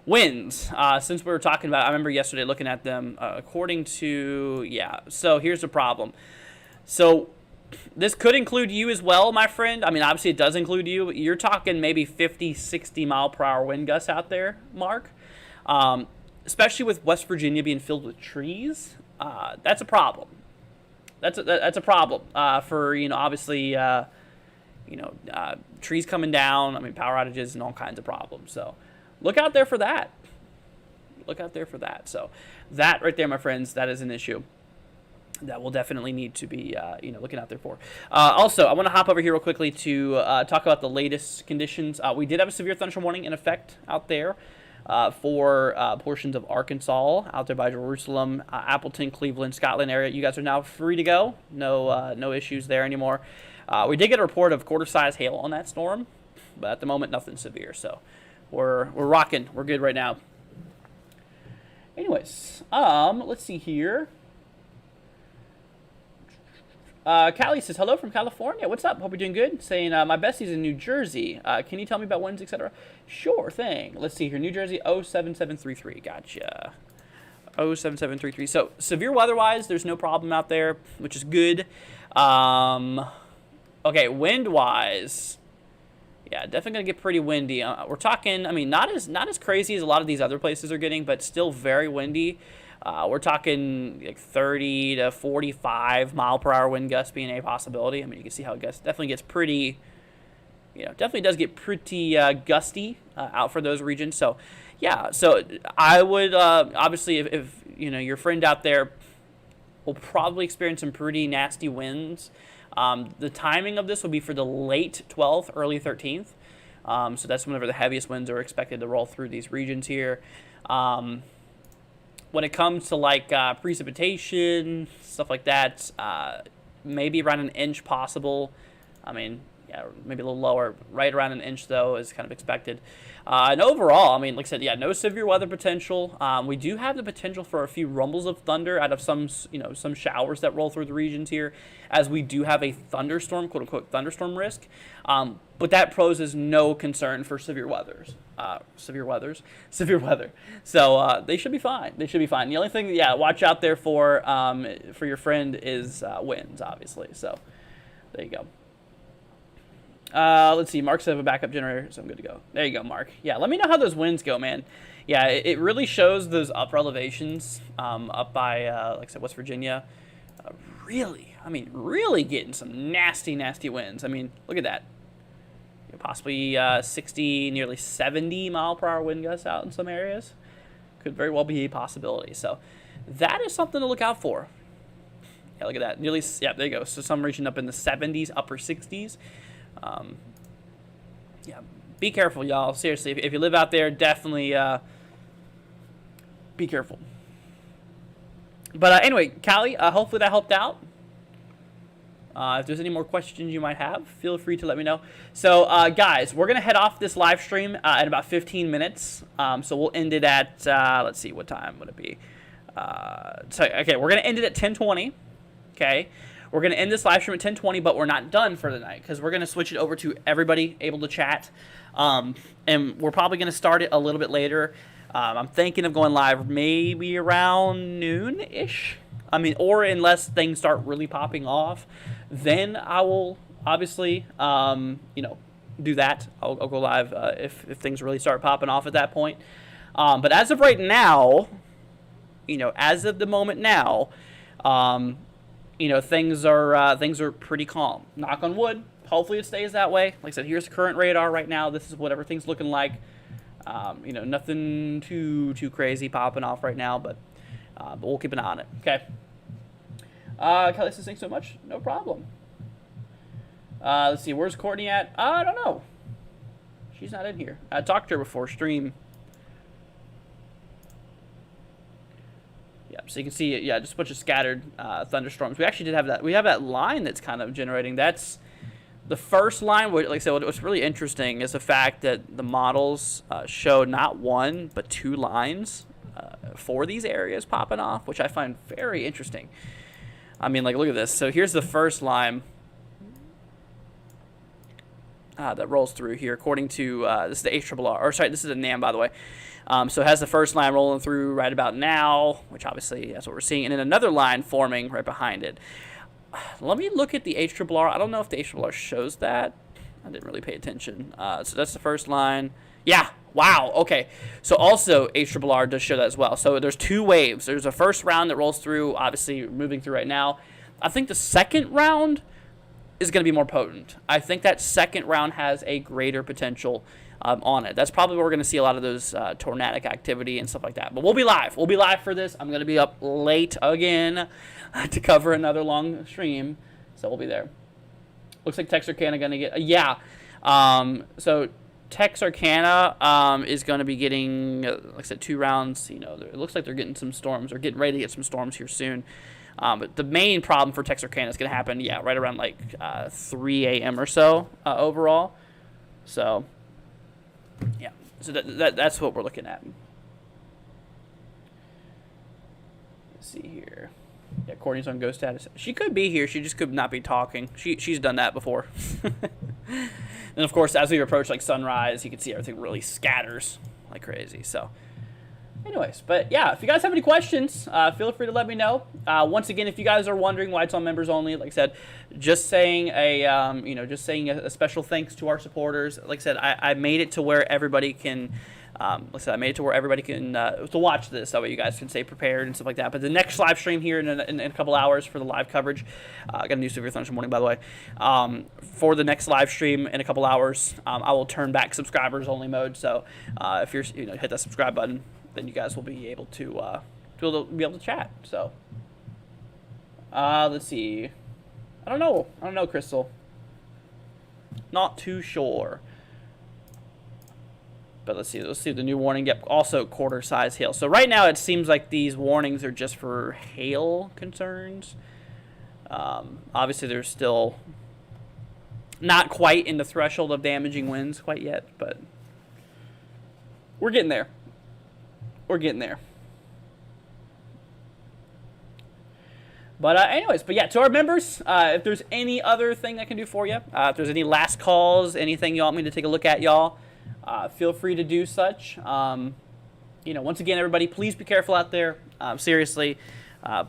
A: Winds, since we were talking about, I remember yesterday looking at them, according to, yeah, so here's the problem. So this could include you as well, my friend. I mean, obviously it does include you. You're talking maybe 50, 60 mile per hour wind gusts out there, Mark. Especially with West Virginia being filled with trees. That's a problem. That's a problem for, obviously, trees coming down. I mean, power outages and all kinds of problems. So look out there for that. Look out there for that. So that right there, my friends, that is an issue that we'll definitely need to be, looking out there for. Also, I want to hop over here real quickly to talk about the latest conditions. We did have a severe thunderstorm warning in effect out there for portions of Arkansas, out there by Jerusalem, Appleton, Cleveland, Scotland area. You guys are now free to go. No issues there anymore. We did get a report of quarter-size hail on that storm, but at the moment, nothing severe. So we're rocking. We're good right now. Anyways, let's see here. Callie says, hello from California. What's up? Hope you're doing good. Saying, my bestie's in New Jersey. Can you tell me about winds, etc.? Sure thing. Let's see here. New Jersey, 07733. Gotcha. 07733. So, severe weather-wise, there's no problem out there, which is good. Okay, wind-wise, yeah, definitely going to get pretty windy. We're talking, I mean, not as crazy as a lot of these other places are getting, but still very windy. We're talking like 30 to 45 mile per hour wind gusts being a possibility. I mean, you can see how it definitely gets pretty, definitely does get pretty gusty out for those regions. So, yeah, so I would, obviously, if your friend out there will probably experience some pretty nasty winds. The timing of this will be for the late 12th, early 13th. So that's whenever the heaviest winds are expected to roll through these regions here. When it comes to like precipitation, stuff like that, maybe around an inch possible. I mean, yeah, maybe a little lower. Right around an inch, though, is kind of expected. And overall, I mean, like I said, yeah, no severe weather potential. We do have the potential for a few rumbles of thunder out of some showers that roll through the regions here, as we do have a thunderstorm, quote unquote, thunderstorm risk. But that poses no concern for severe weather. So they should be fine. They should be fine. The only thing, yeah, watch out there for your friend is winds, obviously. So there you go. Let's see. Mark said I have a backup generator, so I'm good to go. There you go, Mark. Yeah, let me know how those winds go, man. Yeah, it really shows those upper elevations up by, like I said, West Virginia. Really getting some nasty, nasty winds. I mean, look at that. Possibly 60, nearly 70 mile per hour wind gusts out in some areas. Could very well be a possibility. So that is something to look out for. Yeah, look at that. Yeah, there you go. So some reaching up in the 70s, upper 60s. Yeah, be careful, y'all. Seriously, if you live out there, definitely be careful. But anyway, Callie, hopefully that helped out. If there's any more questions you might have, feel free to let me know. So, guys, we're going to head off this live stream in about 15 minutes. So we'll end it at, let's see, what time would it be? Okay, we're going to end it at 10:20. Okay. We're going to end this live stream at 10:20, but we're not done for the night because we're going to switch it over to everybody able to chat. And we're probably going to start it a little bit later. I'm thinking of going live maybe around noon-ish. I mean, or unless things start really popping off, then I will obviously, do that. I'll go live if things really start popping off at that point. But as of right now, as of the moment now, things are pretty calm. Knock on wood. Hopefully it stays that way. Like I said, here's the current radar right now. This is what everything's looking like. Nothing too crazy popping off right now, but we'll keep an eye on it. Okay. Kelly says, thanks so much. No problem. Let's see. Where's Courtney at? I don't know. She's not in here. I talked to her before stream. So you can see, yeah, just a bunch of scattered thunderstorms. We actually did have that. We have that line that's kind of generating. That's the first line. Like I said, what's really interesting is the fact that the models show not one but two lines for these areas popping off, which I find very interesting. I mean, like, look at this. So here's the first line that rolls through here, according to this is the HRRR, or sorry, this is a NAM, by the way. So it has the first line rolling through right about now, which obviously that's what we're seeing, and then another line forming right behind it. Let me look at the HRRR. I don't know if the HRRR shows that. I didn't really pay attention. So that's the first line. Yeah. Wow. Okay. So also HRRR does show that as well. So there's two waves. There's a first round that rolls through, obviously moving through right now. I think the second round is going to be more potent. I think that second round has a greater potential on it. That's probably where we're going to see a lot of those tornadic activity and stuff like that. But we'll be live. We'll be live for this. I'm going to be up late again to cover another long stream. So we'll be there. Looks like Texarkana going to get... yeah. So Texarkana is going to be getting, like I said, 2 rounds. You know, it looks like they're getting some storms, or getting ready to get some storms here soon. But the main problem for Texarkana is going to happen, yeah, right around like 3 a.m. or so overall. So, yeah, so that's what we're looking at. Let's see here. Yeah, Courtney's on ghost status. She could be here. She just could not be talking. She's done that before. And, of course, as we approach, like, sunrise, you can see everything really scatters like crazy. So, anyways, but, yeah, if you guys have any questions, feel free to let me know. Once again, if you guys are wondering why it's on members only, like I said, just saying a special thanks to our supporters. Like I said, I made it to where everybody can... to watch this. That way you guys can stay prepared and stuff like that. But the next live stream here in a couple hours for the live coverage, I got a new Severe Thunder morning, by the way. For the next live stream in a couple hours, I will turn back subscribers only mode. So if you're hit that subscribe button, then you guys will be able to be able to chat. So let's see. I don't know, Crystal. Not too sure. But let's see the new warning. Yep, also quarter-size hail. So right now it seems like these warnings are just for hail concerns. Obviously, they're still not quite in the threshold of damaging winds quite yet, but we're getting there. We're getting there. But anyways, but yeah, to our members, if there's any other thing I can do for you, if there's any last calls, anything you want me to take a look at, y'all, feel free to do such. Once again, everybody, please be careful out there. Seriously,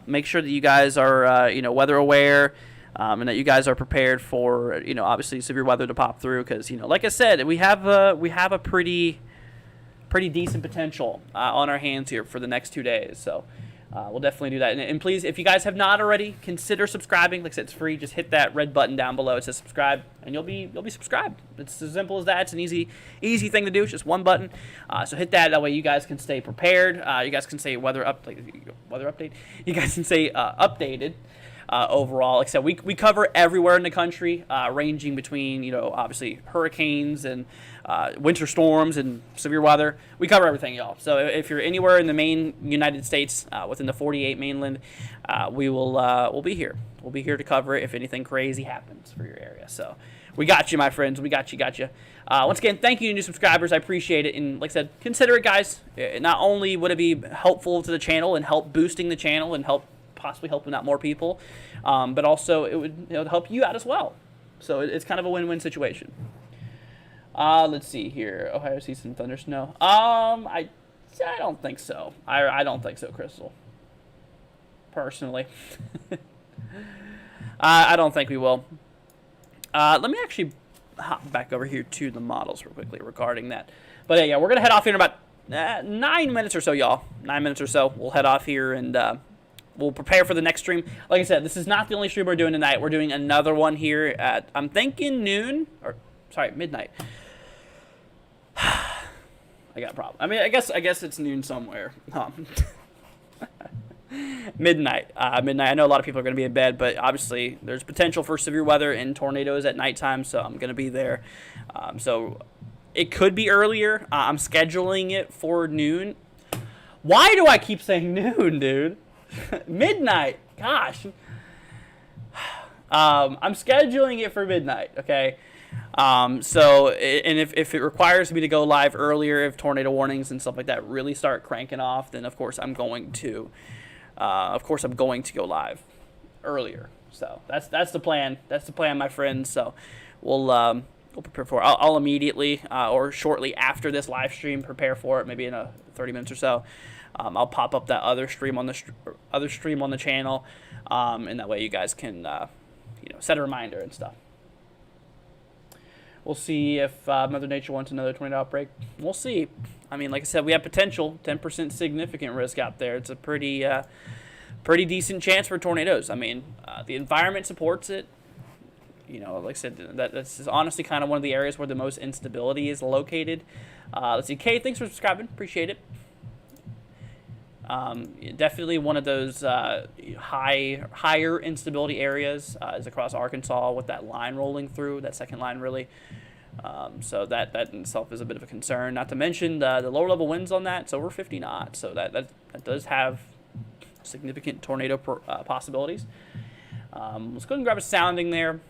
A: make sure that you guys are, weather aware, and that you guys are prepared for, obviously severe weather to pop through. Because, like I said, we have a pretty decent potential on our hands here for the next 2 days. So we'll definitely do that. And please, if you guys have not already, consider subscribing. Like I said, it's free. Just hit that red button down below. It says subscribe, and you'll be subscribed. It's as simple as that. It's an easy thing to do. It's just one button. So hit that. That way you guys can stay prepared. You guys can say weather update. You guys can stay updated. Overall, like I said, we cover everywhere in the country, ranging between, obviously hurricanes and winter storms and severe weather. We cover everything, y'all. So if you're anywhere in the main United States, within the 48 mainland, we'll be here. We'll be here to cover it if anything crazy happens for your area. So we got you, my friends. We got you. Once again, thank you to new subscribers. I appreciate it. And like I said, consider it, guys. Not only would it be helpful to the channel and help boosting the channel and possibly helping out more people, but also it would help you out as well. So it's kind of a win-win situation. Let's see here. Ohio sees some thunder snow. I don't think so. I don't think so, Crystal. Personally, I don't think we will. Let me actually hop back over here to the models real quickly regarding that. But yeah, we're gonna head off here in about 9 minutes or so, y'all. 9 minutes or so. We'll head off here and we'll prepare for the next stream. Like I said, this is not the only stream we're doing tonight. We're doing another one here at, I'm thinking midnight. I got a problem. I mean, I guess it's noon somewhere. Midnight. Midnight. I know a lot of people are going to be in bed, but obviously there's potential for severe weather and tornadoes at nighttime, so I'm going to be there. So it could be earlier. I'm scheduling it for noon. Why do I keep saying noon, dude? Midnight. Gosh. I'm scheduling it for midnight, okay? So, and if it requires me to go live earlier, if tornado warnings and stuff like that really start cranking off, then of course I'm going to go live earlier. So that's the plan. That's the plan, my friends. So we'll prepare for it. I'll immediately or shortly after this live stream prepare for it. Maybe in 30 minutes or so. I'll pop up that other stream on the channel, and that way you guys can set a reminder and stuff. We'll see if Mother Nature wants another tornado outbreak. We'll see. I mean, like I said, we have potential, 10% significant risk out there. It's a pretty decent chance for tornadoes. I mean, the environment supports it. Like I said, this is honestly kind of one of the areas where the most instability is located. Let's see. Kay, thanks for subscribing. Appreciate it. Definitely one of those higher instability areas is across Arkansas with that line rolling through, that second line really. So that in itself is a bit of a concern. Not to mention the lower level winds on that. It's over 50 knots. So that does have significant tornado possibilities. Let's go ahead and grab a sounding there.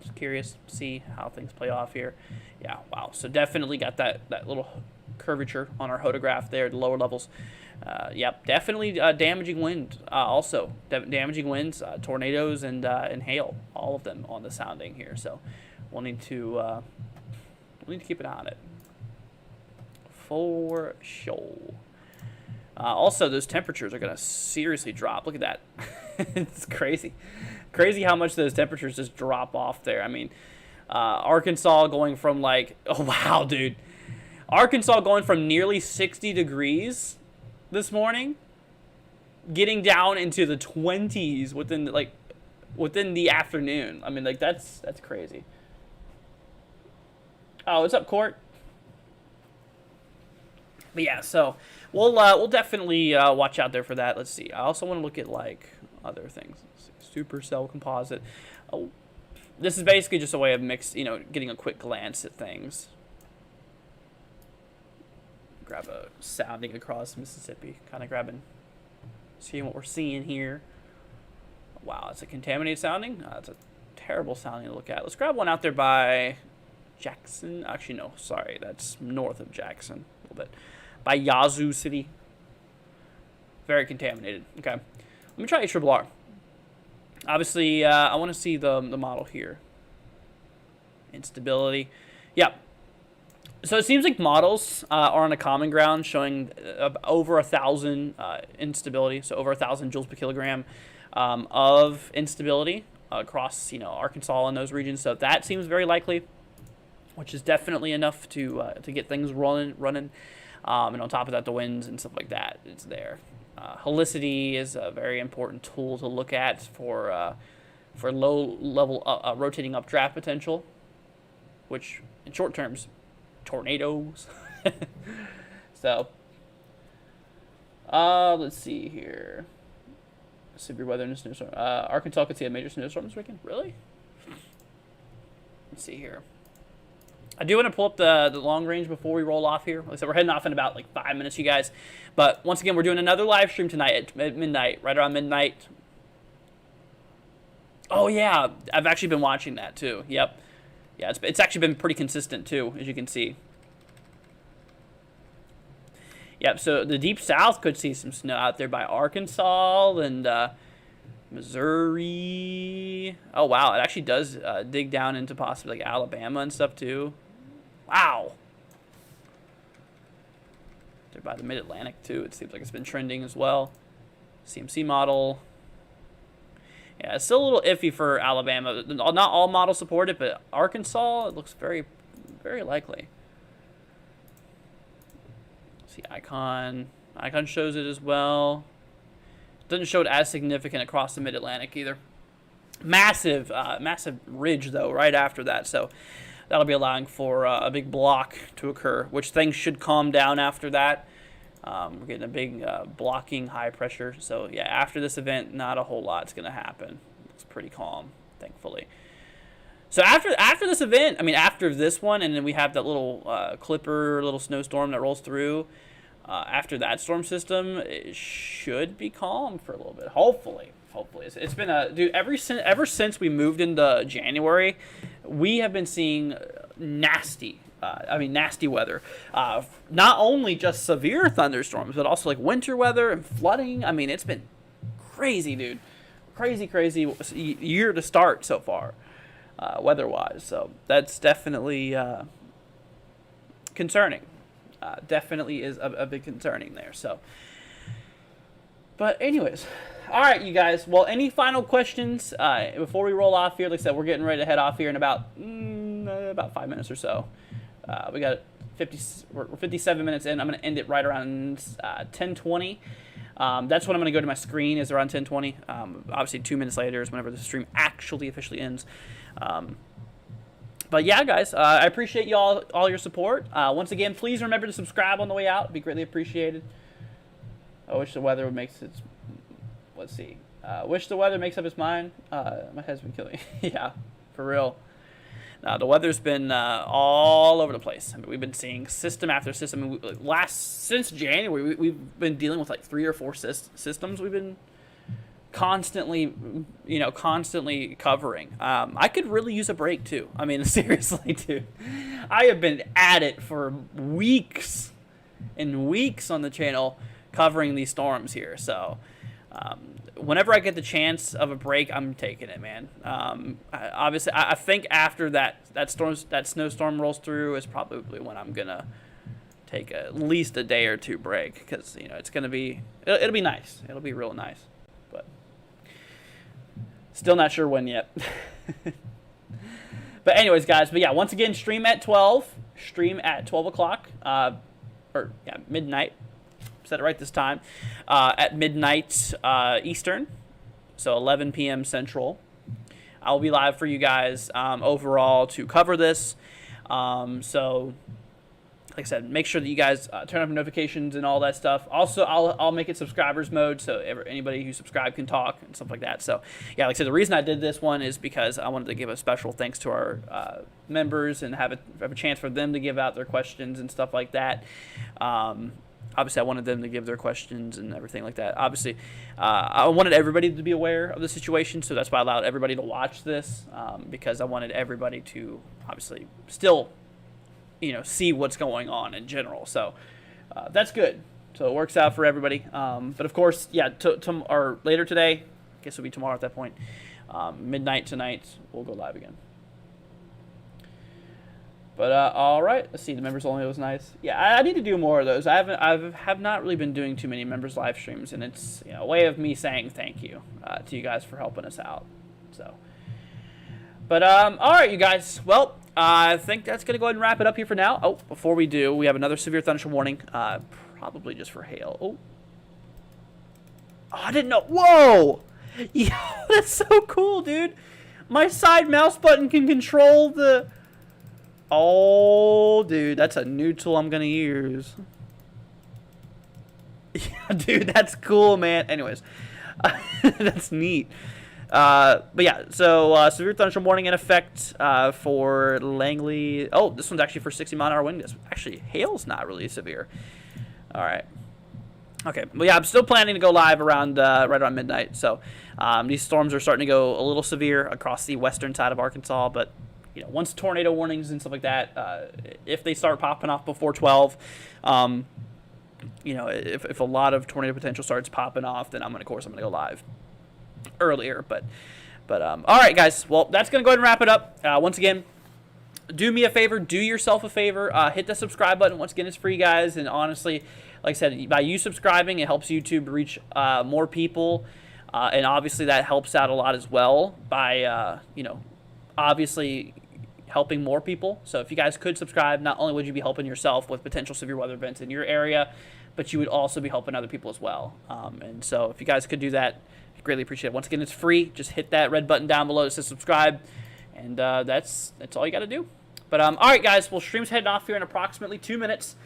A: Just curious to see how things play off here. Yeah, wow. So definitely got that little curvature on our hodograph there, the lower levels. Yep, definitely damaging wind. Also, damaging winds, tornadoes, and hail. All of them on the sounding here. So we'll need to keep an eye on it for sure. Also, those temperatures are going to seriously drop. Look at that. It's crazy. Crazy how much those temperatures just drop off there. I mean, Arkansas going from oh, wow, dude. Arkansas going from nearly 60 degrees this morning, getting down into the 20s within the afternoon. I mean, that's crazy. Oh, what's up, Court? But yeah, so we'll definitely watch out there for that. Let's see. I also want to look at other things. Supercell composite. Oh, this is basically just a way of getting a quick glance at things. Grab a sounding across Mississippi, kind of seeing what we're seeing here. Wow, it's a contaminated sounding. It's a terrible sounding to look at. Let's grab one out there by Jackson. Actually, no, sorry, that's north of Jackson a little bit. By Yazoo City. Very contaminated. Okay, let me try ARRR. Obviously, I want to see the model here. Instability. Yeah. So it seems like models are on a common ground showing over 1,000 instability, so over 1,000 joules per kilogram of instability across Arkansas and those regions. So that seems very likely, which is definitely enough to get things running. And on top of that, the winds and stuff like that is there. Helicity is a very important tool to look at for low level rotating updraft potential, which in short terms, tornadoes. So let's see here. Severe weather and a snowstorm. Arkansas could see a major snowstorm this weekend. Really? Let's see here. I do want to pull up the long range before we roll off here. Like I said, we're heading off in about 5 minutes, you guys. But once again, we're doing another live stream tonight at midnight, right around midnight. Oh yeah, I've actually been watching that too. Yep. Yeah, it's actually been pretty consistent too, as you can see. Yep, so the deep south could see some snow out there by Arkansas and Missouri. Oh, wow, it actually does dig down into possibly Alabama and stuff too. Wow. They're by the Mid-Atlantic too. It seems like it's been trending as well. CMC model. Yeah, it's still a little iffy for Alabama. Not all models support it, but Arkansas, it looks very, very likely. See, Icon shows it as well. Doesn't show it as significant across the Mid-Atlantic either. Massive ridge, though, right after that. So that'll be allowing for a big block to occur, which things should calm down after that. We're getting a big blocking high pressure. So, yeah, after this event, not a whole lot's going to happen. It's pretty calm, thankfully. So after this event, I mean, after this one, and then we have that little little snowstorm that rolls through, after that storm system, it should be calm for a little bit. Hopefully. It's been dude, ever since we moved into January, we have been seeing nasty weather. Not only just severe thunderstorms, but also like winter weather and flooding. I mean, it's been crazy, dude. Crazy year to start so far, weather-wise. So that's definitely concerning. Definitely is a bit concerning there. So, but anyways, all right, you guys. Well, any final questions before we roll off here? Like I said, we're getting ready to head off here in about 5 minutes or so. We got 57 minutes in. I'm gonna end it right around 10:20. That's when I'm gonna go to my screen. Is around 10:20. Obviously, 2 minutes later is whenever the stream actually officially ends. But yeah, guys, I appreciate you all your support. Once again, please remember to subscribe on the way out. It'd be greatly appreciated. I wish the weather makes its. Let's see. Wish the weather makes up its mind. My head's been killing. Yeah, for real. The weather's been all over the place. I mean, we've been seeing system after system. I mean, since January, we've been dealing with like 3 or 4 systems. We've been constantly covering. I could really use a break too. I mean, seriously, dude. I have been at it for weeks and weeks on the channel covering these storms here. So, whenever I get the chance of a break, I'm taking it, man. Obviously, I think after that snowstorm rolls through is probably when I'm gonna take at least a day or 2 break, because it's gonna be it'll be nice. It'll be real nice, but still not sure when yet. But anyways, guys. But yeah, once again, stream at 12. Stream at 12 o'clock. Midnight. Said it right this time. At midnight Eastern, so 11 p.m. Central. I'll be live for you guys overall to cover this. So, like I said, make sure that you guys turn on notifications and all that stuff. Also, I'll make it subscribers mode, so anybody who subscribed can talk and stuff like that. So, yeah, like I said, the reason I did this one is because I wanted to give a special thanks to our members and have a chance for them to give out their questions and stuff like that. Obviously, I wanted them to give their questions and everything like that. Obviously, I wanted everybody to be aware of the situation, so that's why I allowed everybody to watch this, because I wanted everybody to obviously still, see what's going on in general. So that's good. So it works out for everybody. But of course, yeah, or later today, I guess it'll be tomorrow at that point, midnight tonight, we'll go live again. But all right, let's see. The members only was nice. Yeah, I need to do more of those. I have not really been doing too many members live streams, and it's a way of me saying thank you to you guys for helping us out. So, but all right, you guys. Well, I think that's gonna go ahead and wrap it up here for now. Oh, before we do, we have another severe thunderstorm warning. Probably just for hail. Oh, I didn't know. Whoa, yo, that's so cool, dude. My side mouse button can control the. Oh, dude, that's a new tool I'm going to use. Yeah, dude, that's cool, man. Anyways, that's neat. But yeah, so severe thunderstorm warning in effect for Langley. Oh, this one's actually for 60-mile-an-hour wind gusts. Actually, hail's not really severe. All right. Okay, well, yeah, I'm still planning to go live around right around midnight. So these storms are starting to go a little severe across the western side of Arkansas, but once tornado warnings and stuff like that, if they start popping off before 12, if a lot of tornado potential starts popping off, then I'm going to go live earlier. But all right, guys. Well, that's going to go ahead and wrap it up. Once again, do me a favor. Do yourself a favor. Hit the subscribe button. Once again, it's free, guys. And honestly, like I said, by you subscribing, it helps YouTube reach more people. And obviously, that helps out a lot as well by, obviously helping more people. So if you guys could subscribe, not only would you be helping yourself with potential severe weather events in your area, but you would also be helping other people as well. And so if you guys could do that, I greatly appreciate it. Once again, it's free. Just hit that red button down below that says subscribe, and that's all you got to do. But all right, guys. Well, stream's heading off here in approximately 2 minutes.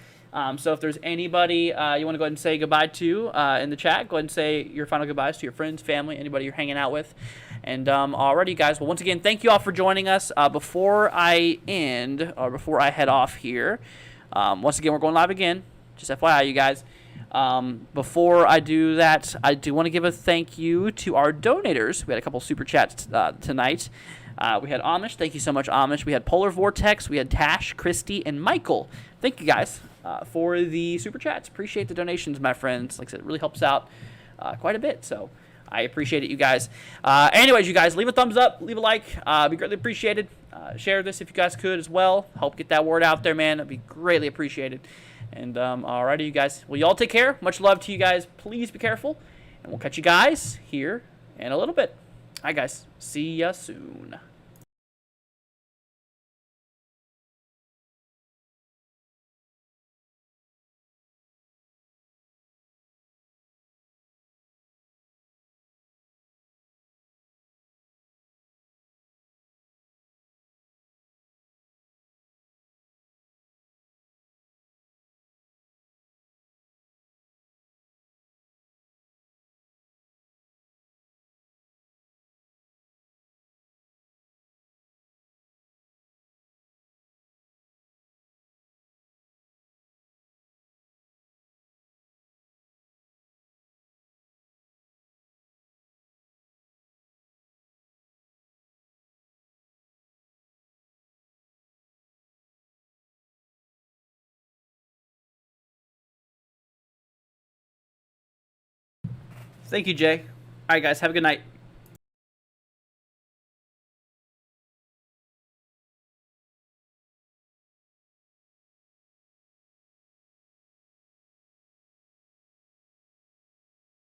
A: So if there's anybody you want to go ahead and say goodbye to in the chat, go ahead and say your final goodbyes to your friends, family, anybody you're hanging out with. And alrighty, guys. Well, once again, thank you all for joining us. Before I head off here, once again, we're going live again. Just FYI, you guys. Before I do that, I do want to give a thank you to our donators. We had a couple super chats tonight. We had Amish. Thank you so much, Amish. We had Polar Vortex. We had Tash, Christy, and Michael. Thank you guys for the super chats. Appreciate the donations, my friends. Like I said, it really helps out quite a bit. So I appreciate it, you guys. Anyways, you guys, leave a thumbs up, leave a like. Be greatly appreciated. Share this if you guys could as well. Help get that word out there, man. It'd be greatly appreciated. And alrighty, you guys. Well, y'all take care. Much love to you guys. Please be careful. And we'll catch you guys here in a little bit. All right, guys. See ya soon. Thank you, Jay. All right, guys. Have a good night.